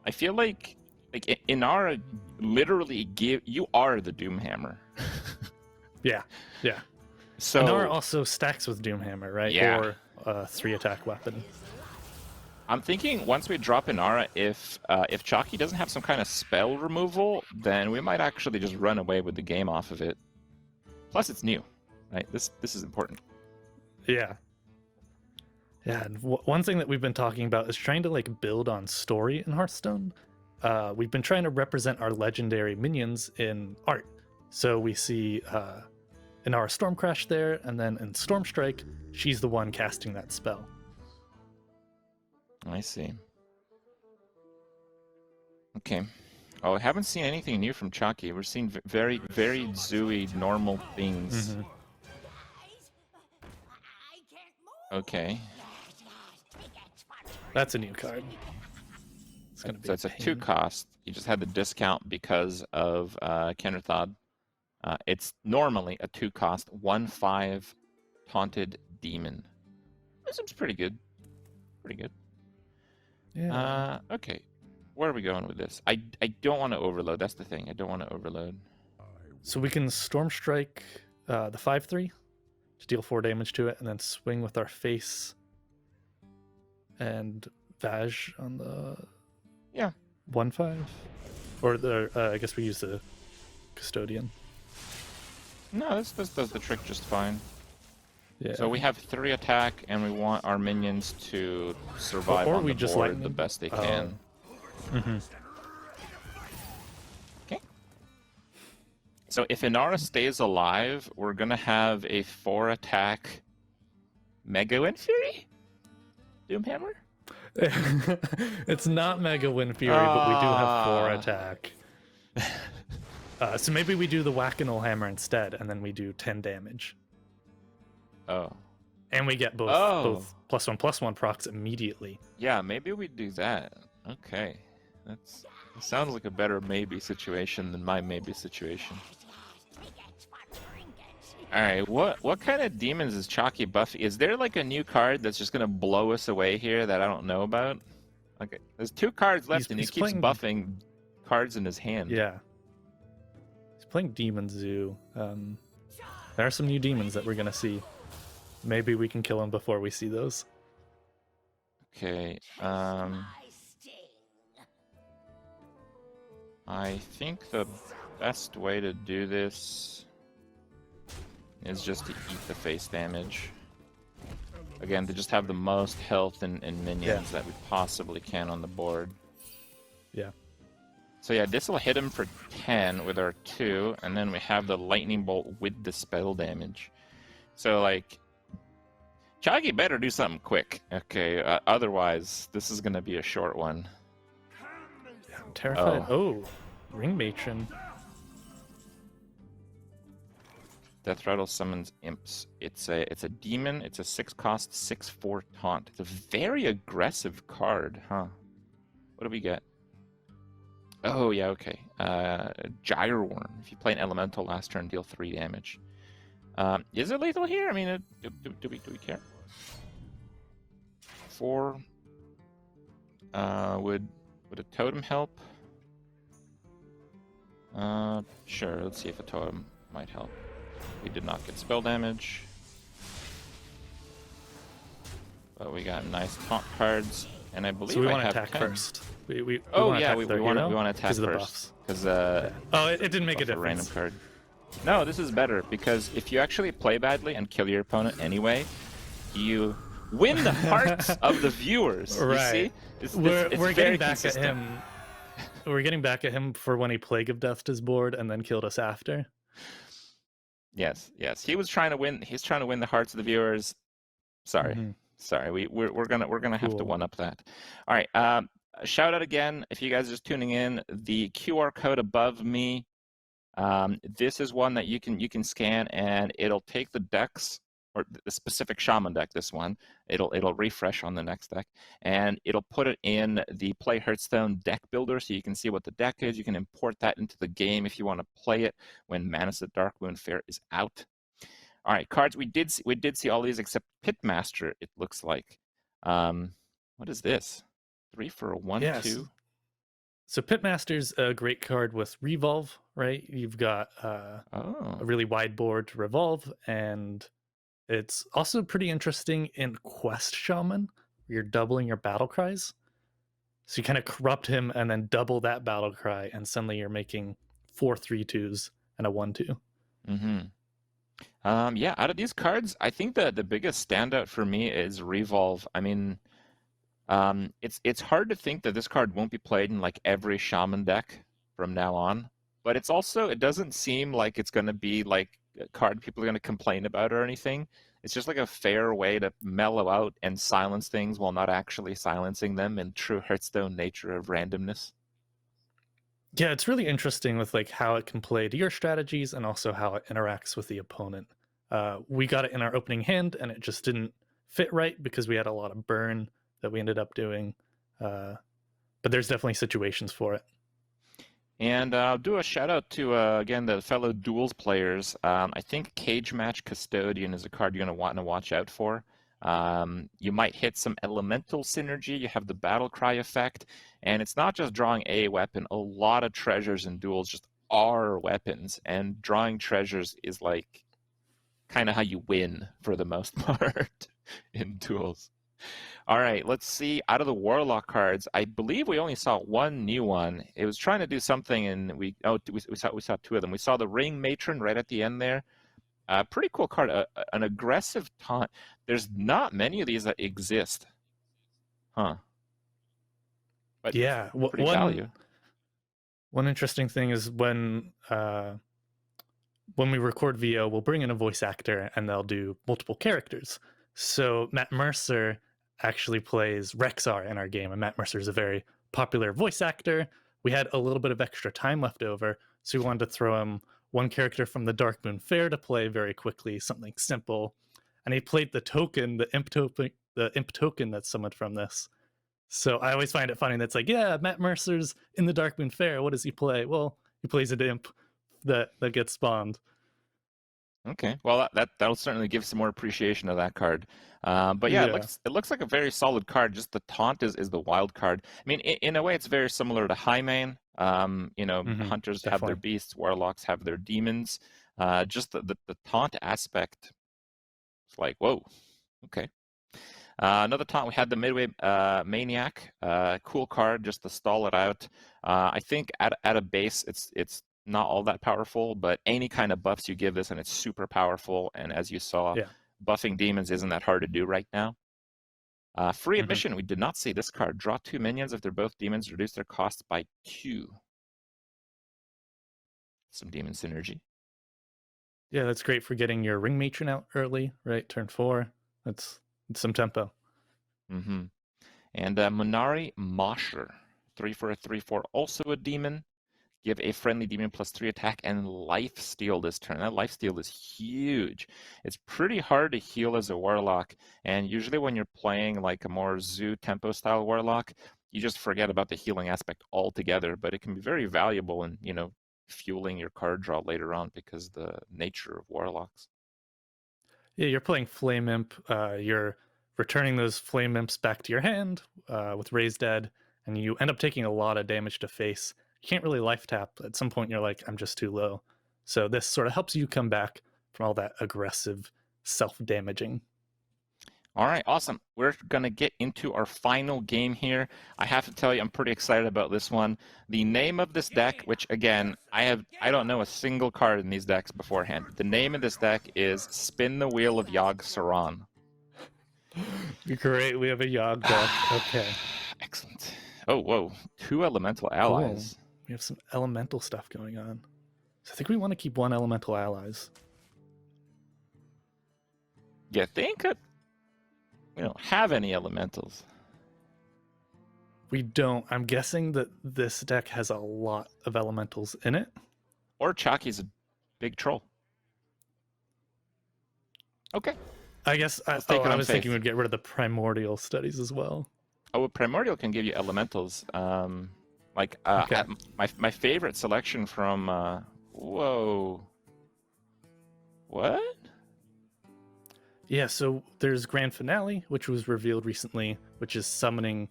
I feel like Inara literally you are the Doomhammer. Yeah. So Inara also stacks with Doomhammer, right? Yeah. Or a 3-attack weapon. I'm thinking once we drop Inara, if Chalky doesn't have some kind of spell removal, then we might actually just run away with the game off of it. Plus, it's new, right? This is important. Yeah. Yeah, and one thing that we've been talking about is trying to build on story in Hearthstone. We've been trying to represent our legendary minions in art. So we see Inara Stormcrash there, and then in Storm Strike, she's the one casting that spell. I see. Okay. Oh, I haven't seen anything new from Chalky. We're seeing very, very zooey, normal things. Mm-hmm. Okay. That's a new card. It's gonna be so it's a 2-cost. You just had the discount because of Kennerthod. It's normally a 2-cost, 1/5 Taunted Demon. That seems pretty good. Pretty good. Yeah. Okay. Where are we going with this? I don't want to overload. That's the thing. I don't want to overload. So we can Storm Strike the 5/3 to deal 4 damage to it, and then swing with our face and Vaj on the 1/5, or I guess we use the Custodian. No, this does the trick just fine. Yeah. So we have 3 attack, and we want our minions to survive or on we the just board the best they can. Mm-hmm. Okay. So if Inara stays alive, we're gonna have a 4-attack Mega Wind Fury? Doomhammer? It's not Mega Wind Fury, but we do have 4 attack. So maybe we do the Whack-a-Knoll Hammer instead, and then we do 10 damage. Oh. And we get both +1/+1 procs immediately. Yeah, maybe we do that. Okay. That sounds like a better maybe situation than my maybe situation. All right, what kind of demons is Chalky buffing? Is there like a new card that's just gonna blow us away here that I don't know about? Okay, there's 2 cards left, and he he's keeps playing- buffing cards in his hand. Yeah. He's playing Demon Zoo. There are some new demons that we're gonna see. Maybe we can kill him before we see those. Okay. I think the best way to do this is just to eat the face damage. Again, to just have the most health and minions that we possibly can on the board. Yeah. So yeah, this will hit him for 10 with our 2, and then we have the lightning bolt with the spell damage. So like, Chagi better do something quick. Okay, otherwise this is gonna be a short one. I'm terrified. Oh, Ring Matron. Death Rattle summons imps. It's a demon. It's a 6-cost, 6/4 taunt. It's a very aggressive card, huh? What do we get? Oh yeah, okay. Gyre Worm. If you play an elemental last turn, deal 3 damage. Is it lethal here? I mean, do we care? 4. Would a totem help? Sure. Let's see if a totem might help. We did not get spell damage, but we got nice taunt cards, and I believe So we I want to have attack 10. first. We Oh wanna yeah, attack we their want hero to attack because of the first buffs. because Oh, it didn't make a a random difference. card. No, this is better because if you actually play badly and kill your opponent anyway, you win the hearts of the viewers. You Right. see, it's We're very getting back consistent. at him. We're getting back at him for when he Plague of Death his board and then killed us after. Yes, yes. He was trying to win. He's trying to win the hearts of the viewers. Sorry, Mhm. sorry. We're gonna have to Cool. one up that. All right. Shout out again if you guys are just tuning in. The QR code above me. This is one that you can scan, and it'll take the decks or the specific Shaman deck. This one, it'll refresh on the next deck, and it'll put it in the Play Hearthstone deck builder, so you can see what the deck is. You can import that into the game if you want to play it when Madness at Darkmoon Faire is out. All right, cards. We did see all these except Pitmaster. It looks like. What is this? 3 for a 1/2. Yes. So Pitmaster's a great card with Revolve, right? You've got a really wide board to revolve, and it's also pretty interesting in Quest Shaman. Where you're doubling your battle cries. So you kind of corrupt him and then double that battle cry, and suddenly you're making 4 3/2s and a 1/2. Yeah, out of these cards, I think the biggest standout for me is Revolve. I mean, it's hard to think that this card won't be played in like every Shaman deck from now on. But it's also, it doesn't seem like it's going to be like a card people are going to complain about or anything. It's just like a fair way to mellow out and silence things while not actually silencing them in true Hearthstone nature of randomness. Yeah, it's really interesting with like how it can play to your strategies and also how it interacts with the opponent. We got it in our opening hand and it just didn't fit right because we had a lot of burn that we ended up doing. But there's definitely situations for it. And I'll do a shout out to, again, the fellow duels players. I think Cage Match Custodian is a card you're going to want to watch out for. You might hit some elemental synergy. You have the battle cry effect. And it's not just drawing a weapon. A lot of treasures in duels just are weapons. And drawing treasures is like kind of how you win for the most part in duels. All right, let's see. Out of the Warlock cards, I believe we only saw one new one. It was trying to do something, and we saw 2 of them. We saw the Ring Matron right at the end there. Pretty cool card, an aggressive taunt. There's not many of these that exist, huh? But yeah, pretty value. One interesting thing is when we record VO, we'll bring in a voice actor and they'll do multiple characters. So Matt Mercer actually plays Rexar in our game, and Matt Mercer is a very popular voice actor. We had a little bit of extra time left over, so we wanted to throw him one character from the Darkmoon Faire to play very quickly, something simple. And he played the token, the imp token that's summoned from this. So I always find it funny that's like, yeah, Matt Mercer's in the Darkmoon Faire. What does he play? Well, he plays an imp that gets spawned. Okay, well that'll certainly give some more appreciation of that card. But yeah, Yeah. it looks like a very solid card. Just the taunt is the wild card. I mean, in a way, it's very similar to Highmane. You know, hunters have their Definitely. beasts, warlocks have their demons. Just the taunt aspect. It's like, whoa, okay. Another taunt, we had the Midway Maniac. Cool card, just to stall it out. I think at a base, it's not all that powerful, but any kind of buffs you give this, and it's super powerful. And as you saw, Yeah. buffing demons isn't that hard to do right now. Free Mhm. admission, we did not see this card. Draw 2 minions. If they're both demons, reduce their cost by 2. Some demon synergy. Yeah, that's great for getting your ring matron out early, right? Turn 4. That's some tempo. Mm-hmm. And Munari Mosher, 3 for a 3/4, also a demon. Give a friendly demon +3 attack and life steal this turn. That life steal is huge. It's pretty hard to heal as a warlock, and usually when you're playing like a more zoo tempo style warlock, you just forget about the healing aspect altogether. But it can be very valuable in, you know, fueling your card draw later on because the nature of warlocks. Yeah, you're playing Flame Imp. You're returning those Flame Imps back to your hand with Raise Dead, and you end up taking a lot of damage to face. You can't really life tap. At some point, you're like, I'm just too low. So this sort of helps you come back from all that aggressive self-damaging. All right, awesome. We're going to get into our final game here. I have to tell you, I'm pretty excited about this one. The name of this deck, which again, I don't know a single card in these decks beforehand. The name of this deck is Spin the Wheel of Yogg-Saron. Great, we have a Yogg deck. Okay. Excellent. Oh, whoa. 2 elemental allies. Cool. We have some elemental stuff going on. So I think we want to keep 1 elemental allies. You think it? We don't have any elementals. We don't. I'm guessing that this deck has a lot of elementals in it. Or Chaki's a big troll. Okay. I guess I was thinking we'd get rid of the primordial studies as well. Oh, Primordial can give you elementals. Okay. My favorite selection from whoa. What? Yeah, so there's Grand Finale, which was revealed recently, which is summoning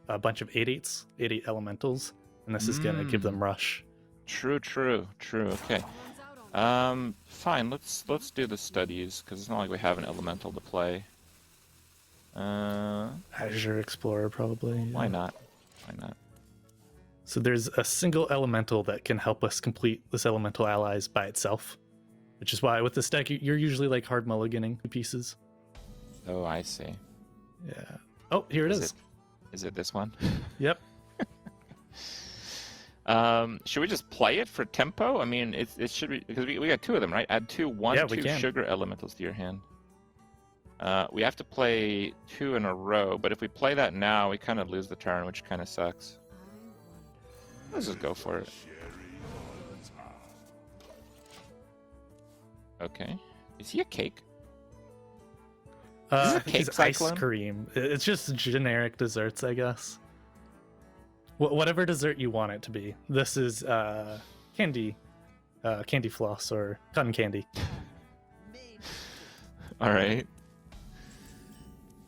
a bunch of 8/8s, 8/8 elementals, and this is gonna give them rush. True. Okay. Fine. Let's do the studies because it's not like we have an elemental to play. Azure Explorer probably. Yeah. Why not? So there's a single elemental that can help us complete this elemental allies by itself, which is why with this deck you're usually like hard mulliganing pieces. Oh, I see. Yeah. Oh, here it is. Is it this one? Yep. Should we just play it for tempo? I mean, it should be because we got 2 of them, right? Add 2 sugar elementals to your hand. We have to play 2 in a row, but if we play that now, we kind of lose the turn, which kind of sucks. Let's just go for it. Okay. Is he a cake? Is it a cake He's cyclone? ice cream. It's just generic desserts, I guess. Whatever dessert you want it to be. This is candy floss or cotton candy. All right.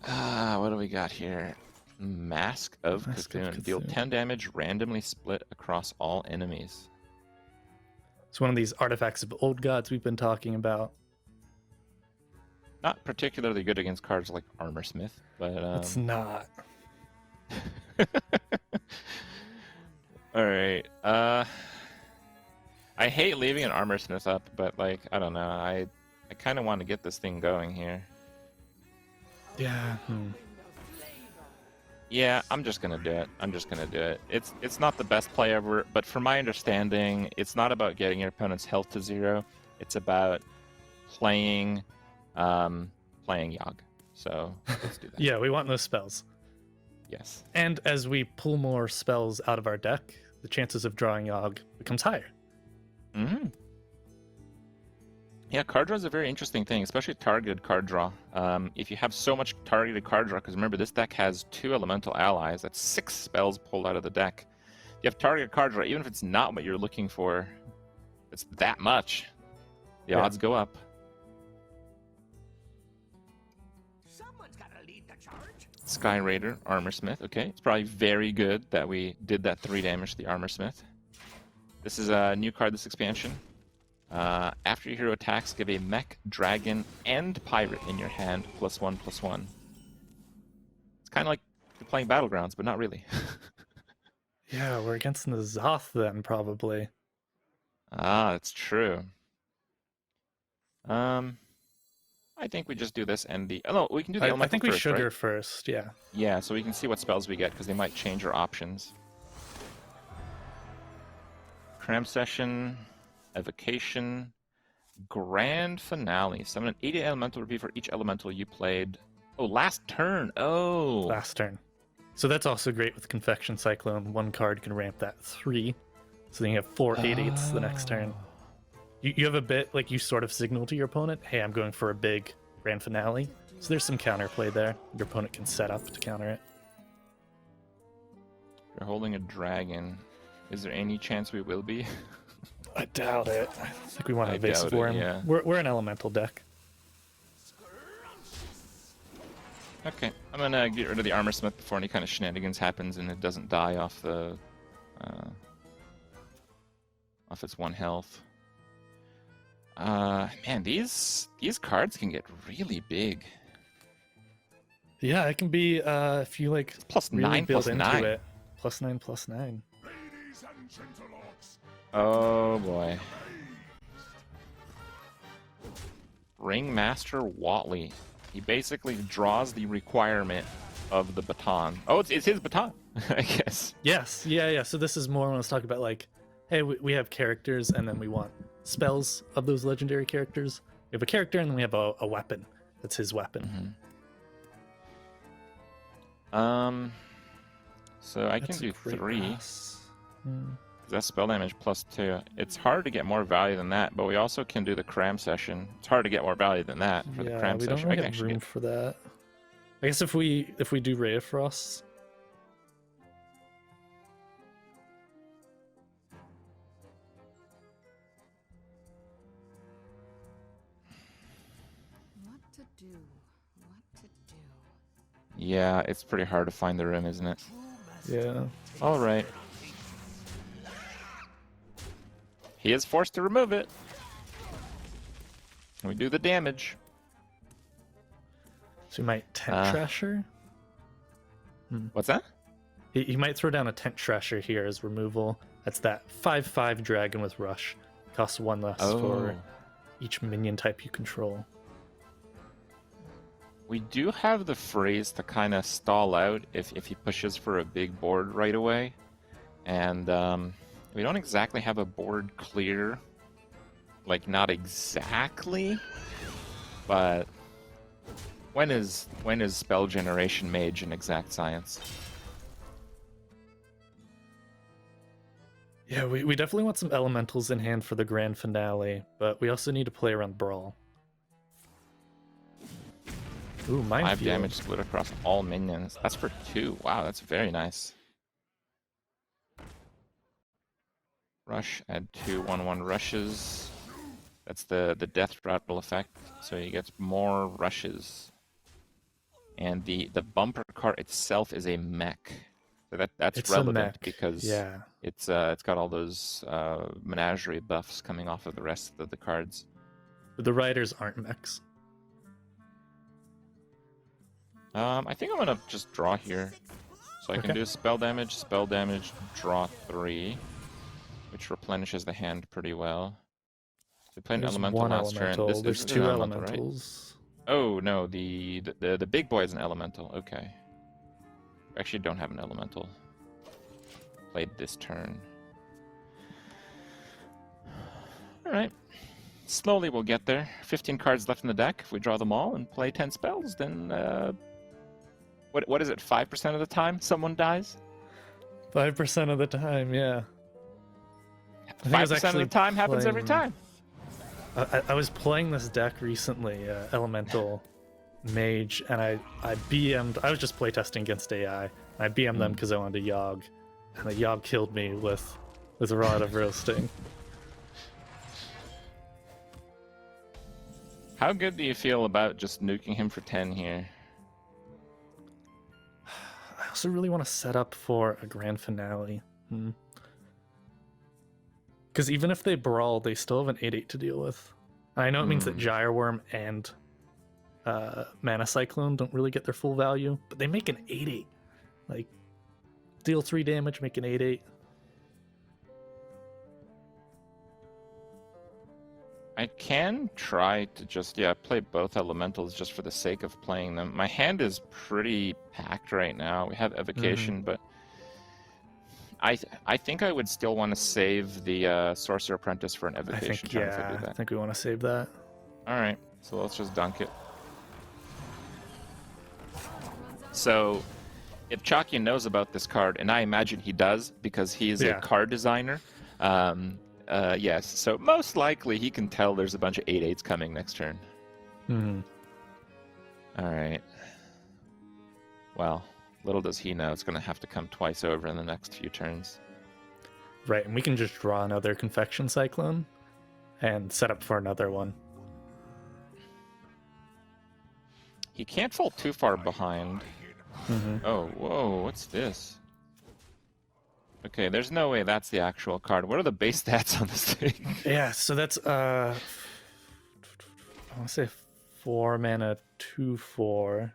What do we got here? Mask of Cocoon. Deal 10 damage, randomly split across all enemies. It's one of these artifacts of old gods we've been talking about. Not particularly good against cards like Armor Smith, but It's not. All right. I hate leaving an Armor Smith up, but like I don't know. I kind of want to get this thing going here. Yeah. Yeah, I'm just gonna do it. It's not the best play ever, but from my understanding, it's not about getting your opponent's health to 0. It's about playing Yogg. So let's do that. Yeah, we want those spells. Yes. And as we pull more spells out of our deck, the chances of drawing Yogg becomes higher. Mm-hmm. Yeah, card draw is a very interesting thing, especially targeted card draw. If you have so much targeted card draw, because remember this deck has 2 elemental allies, that's 6 spells pulled out of the deck. If you have targeted card draw, even if it's not what you're looking for, it's that much. The odds go up. Sky Raider, Armor Smith. Okay, it's probably very good that we did that 3 damage to the Armor Smith. This is a new card this expansion. After your hero attacks, give a mech, dragon, and pirate in your hand, +1/+1. It's kind of like you're playing Battlegrounds, but not really. Yeah, we're against N'Zoth then, probably. Ah, that's true. I think we just do this and the... Oh, no, we can do the I elemental think we first, sugar right? first, yeah. Yeah, so we can see what spells we get, because they might change our options. Cram Session, Evocation, Grand Finale. Summon an 80 elemental repeat for each elemental you played. Oh, last turn. Oh. Last turn. So that's also great with Confection Cyclone. One card can ramp that 3. So then you have 4 8/8s the next turn. You have a bit, like, you sort of signal to your opponent, hey, I'm going for a big Grand Finale. So there's some counterplay there. Your opponent can set up to counter it. You're holding a dragon. Is there any chance we will be? I doubt it. I think we want to I evasive doubt it, for him. yeah. We're an elemental deck. Okay, I'm gonna get rid of the Armor Smith before any kind of shenanigans happens and it doesn't die off the... off its 1 health. Man, these cards can get really big. Yeah, it can be, if you, like, Plus really 9, build plus into 9. it. +9/+9. Oh boy. Ringmaster Watley. He basically draws the requirement of the baton. Oh, it's his baton, I guess. Yes, yeah. So this is more when I was talking about, like, hey, we have characters and then we want spells of those legendary characters. We have a character and then we have a weapon. That's his weapon. So I That's can a do great 3. pass. That's spell damage +2. It's hard to get more value than that, but we also can do the Cram Session. It's hard to get more value than that for the Cram we Session. don't I really can have actually room get... for that. I guess if we do Ray of Frosts. What to do? What to do? Yeah, it's pretty hard to find the room, isn't it? Yeah. All right. He is forced to remove it. We do the damage. So he might Tent Trasher. What's that? He might throw down a Tent Trasher here as removal. That's that 5/5 dragon with Rush. Costs 1 less for each minion type you control. We do have the phrase to kind of stall out if he pushes for a big board right away. And we don't exactly have a board clear. Like, not exactly. But when is spell generation mage an exact science? Yeah, we definitely want some elementals in hand for the grand finale, but we also need to play around Brawl. Ooh, 5 Minefield. damage split across all minions. That's for 2. Wow, that's very nice. Rush, add 2 1/1 rushes. That's the death rattle effect, so he gets more rushes. And the bumper cart itself is a mech. So that's It's a relevant mech, because yeah. it's got all those menagerie buffs coming off of the rest of the cards. But the riders aren't mechs. I think I'm gonna just draw here. So I can Okay. do spell damage, draw 3, which replenishes the hand pretty well. We played an There's elemental one last elemental. turn. There's This is 2 an elemental, right? elementals. Oh no, the big boy is an elemental. Okay. We actually don't have an elemental. Played this turn. All right. Slowly we'll get there. 15 cards left in the deck. If we draw them all and play 10 spells, then what is it? 5% of the time someone dies. 5% of the time, yeah. I think I was 5% of the actually time happens every playing- time. I was playing this deck recently, Elemental Mage, and I BM'd. I was just playtesting against AI. And I BM'd them because I wanted a Yogg, and the Yogg killed me with a Rod of Roasting. How good do you feel about just nuking him for 10 here? also really want to set up for a grand finale. Because even if they brawl, they still have an 8/8 to deal with. I know it means that Gyreworm and Mana Cyclone don't really get their full value, but they make an 8/8. Like, deal 3 damage, make an 8/8. I can try to just, play both elementals just for the sake of playing them. My hand is pretty packed right now. We have Evocation, but I think I would still want to save the Sorcerer Apprentice for an Evocation turn if I do that. I think we want to save that. All right, so let's just dunk it. So, if Chalky knows about this card, and I imagine he does because he is a card designer, yes, so most likely he can tell there's a bunch of 8/8s coming next turn. All right. Well, little does he know it's going to have to come twice over in the next few turns. Right, and we can just draw another Confection Cyclone and set up for another one. He can't fall too far behind. Oh, whoa, what's this? Okay, there's no way that's the actual card. What are the base stats on this thing? Yeah, so that's I want to say 4 mana 2/4.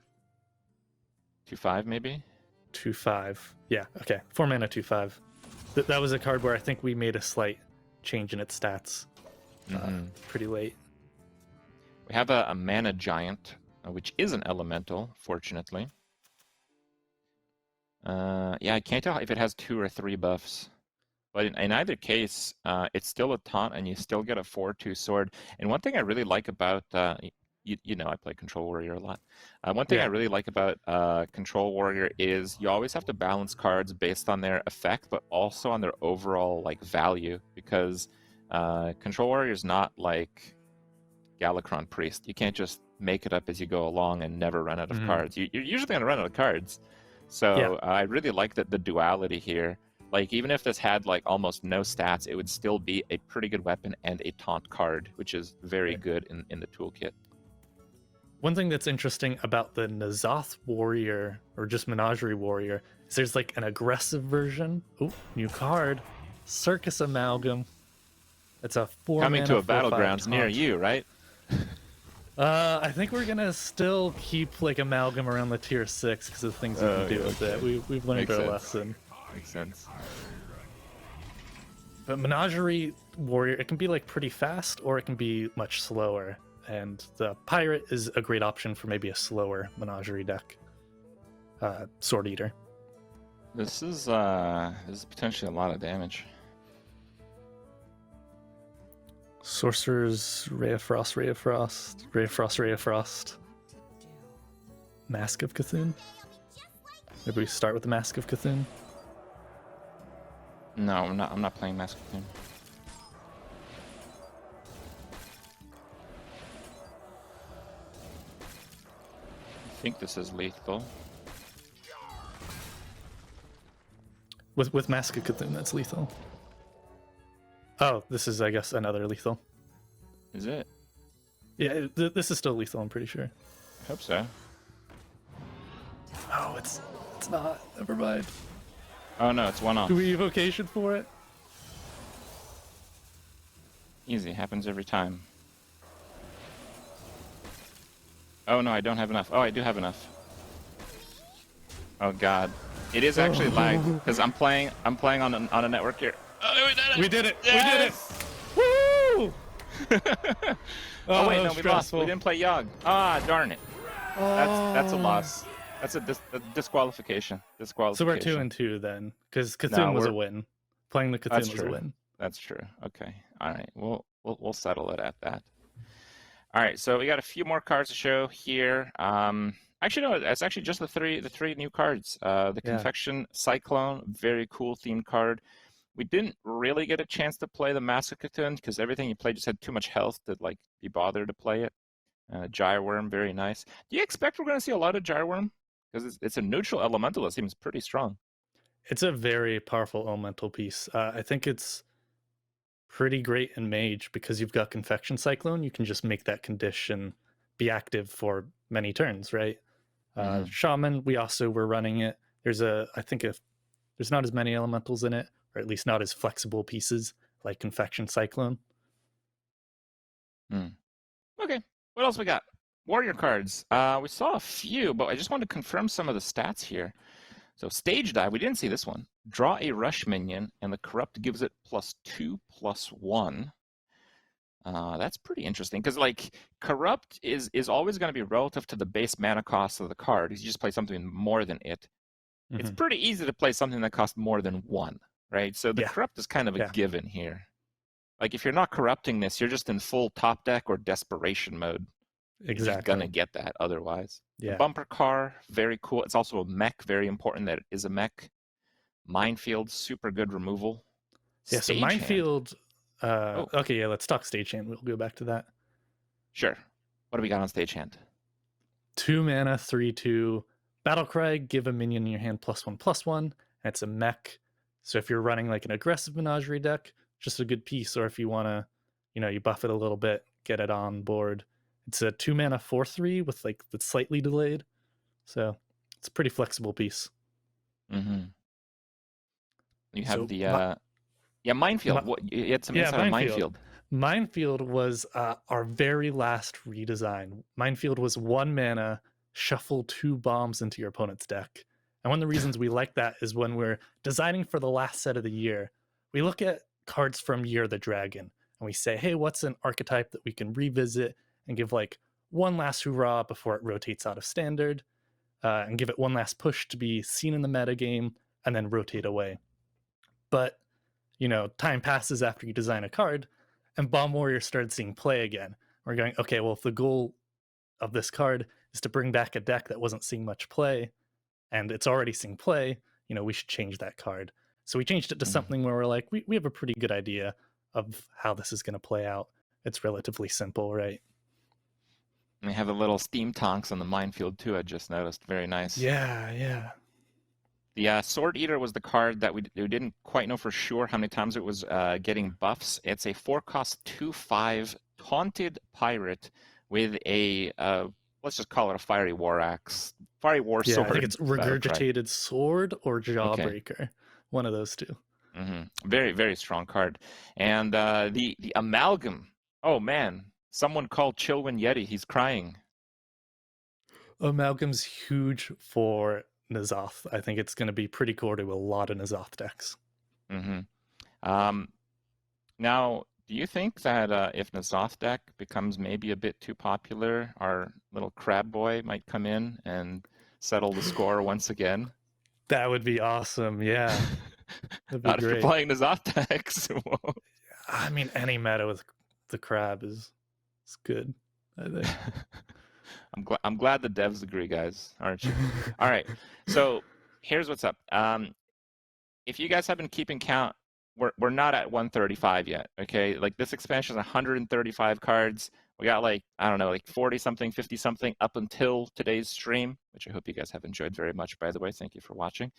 2/5 maybe? 2/5. Yeah, okay. 4 mana 2/5. That was a card where I think we made a slight change in its stats pretty late. We have a Mana Giant, which is an elemental, fortunately. Yeah, I can't tell if it has 2 or 3 buffs. But in either case, it's still a taunt, and you still get a 4/2 sword. And one thing I really like about, you know, I play Control Warrior a lot. One thing I really like about Control Warrior is you always have to balance cards based on their effect, but also on their overall value. Because Control Warrior is not like Galakron Priest. You can't just make it up as you go along and never run out of cards. You're usually going to run out of cards. So I really like the duality here. Like, even if this had almost no stats, it would still be a pretty good weapon and a taunt card, which is very good in the toolkit. One thing that's interesting about the N'Zoth Warrior, or just Menagerie Warrior, is there's an aggressive version. Oh, new card. Circus Amalgam. It's a 4 Coming to a 4/5 battlegrounds near taunt. you, right? I think we're gonna still keep Amalgam around the tier 6 because of the things we can do with it. We've learned our lesson. Makes sense. But Menagerie Warrior, it can be pretty fast or it can be much slower. And the Pirate is a great option for maybe a slower Menagerie deck. Sword Eater. This is potentially a lot of damage. Sorcerer's Ray of Frost, Ray of Frost, Ray of Frost, Ray of Frost. Mask of Cthulhu? Maybe we start with the Mask of Cthulhu? No, I'm not playing Mask of Cthulhu. I think this is lethal. With Mask of Cthulhu, that's lethal. Oh, this is, I guess, another lethal. Is it? Yeah, this is still lethal, I'm pretty sure. I hope so. Oh, it's not. Never mind. Oh no, it's one off. Do we evocation for it? Easy, happens every time. Oh no, I don't have enough. Oh, I do have enough. Oh god, it is actually lag because I'm playing on a network here. Oh, we did it! Yes! Woo! Oh wait, no, we lost. We didn't play Yogg. Ah, darn it. That's a loss. That's a disqualification. So we're 2-2 then, because Cthulhu was a win. Playing the Cthulhu was a win. That's true. Okay. All right. We'll settle it at that. All right. So we got a few more cards to show here. Actually, no. It's actually just the three new cards. The Confection Cyclone, very cool themed card. We didn't really get a chance to play the Mask of Cthulhu because everything you played just had too much health to be bothered to play it. Gyreworm, very nice. Do you expect we're going to see a lot of Gyreworm? Because it's a neutral elemental that seems pretty strong. It's a very powerful elemental piece. I think it's pretty great in Mage because you've got Confection Cyclone. You can just make that condition be active for many turns, right? Shaman, we also were running it. I think if there's not as many elementals in it, or at least not as flexible pieces like Confection Cyclone. Okay, what else we got? Warrior cards. We saw a few, but I just wanted to confirm some of the stats here. So Stage Dive, we didn't see this one. Draw a rush minion, and the Corrupt gives it +2/+1. That's pretty interesting, because like Corrupt is always going to be relative to the base mana cost of the card. You just play something more than it. It's pretty easy to play something that costs more than 1, right? So the Corrupt is kind of a given here. Like if you're not corrupting this, you're just in full top deck or desperation mode. Exactly. You're just gonna get that otherwise. Yeah. The bumper car, very cool. It's also a mech, very important that it is a mech. Minefield, super good removal. Yeah, so Stagehand. Minefield. Okay, yeah, let's talk Stagehand. We'll go back to that. Sure. What do we got on Stagehand? 2 mana, 3/2. Battlecry, give a minion in your hand +1/+1. And it's a mech. So if you're running like an aggressive Menagerie deck, just a good piece. Or if you want to, you buff it a little bit, get it on board. It's a 2 mana 4/3 with like that's slightly delayed. So it's a pretty flexible piece. Mm-hmm. You have Minefield. You had some insight on Minefield. Minefield was our very last redesign. Minefield was 1 mana, shuffle 2 bombs into your opponent's deck. And one of the reasons we like that is when we're designing for the last set of the year, we look at cards from Year of the Dragon and we say, hey, what's an archetype that we can revisit and give like one last hurrah before it rotates out of standard, and give it one last push to be seen in the metagame and then rotate away. But time passes after you design a card, and Bomb Warrior started seeing play again. We're going, okay, well, if the goal of this card is to bring back a deck that wasn't seeing much play, and it's already seeing play, we should change that card. So we changed it to something where we're like, we have a pretty good idea of how this is going to play out. It's relatively simple, right? And they have the little steam tonks on the Minefield too, I just noticed. Very nice. Yeah. The Sword Eater was the card that we didn't quite know for sure how many times it was getting buffs. It's a 4-cost 2/5 Taunted Pirate with a, let's just call it a Fiery War Axe. Fiery War Sword. I think it's Regurgitated Sword or Jawbreaker. Okay. One of those two. Very, very strong card. And the Amalgam. Oh, man. Someone called Chillwind Yeti. He's crying. Amalgam's huge for N'Zoth. I think it's going to be pretty core to a lot of N'Zoth decks. Now, do you think that if N'Zoth deck becomes maybe a bit too popular, our little crab boy might come in and settle the score once again? That would be awesome, yeah. That'd be Not great. if you're playing N'Zoth decks. I mean, any meta with the crab is good, I think. I'm glad the devs agree, guys, aren't you? All right, so here's what's up. If you guys have been keeping count, we're not at 135 yet, okay? Like this expansion is 135 cards. We got like, I don't know, like 40-something, 50-something up until today's stream, which I hope you guys have enjoyed very much, by the way. Thank you for watching.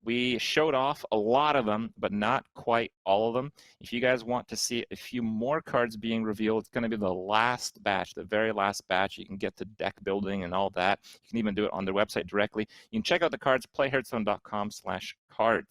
We showed off a lot of them, but not quite all of them. If you guys want to see a few more cards being revealed, it's going to be the last batch, the very last batch. You can get to deck building and all that. You can even do it on their website directly. You can check out the cards, playhearthstone.com/cards.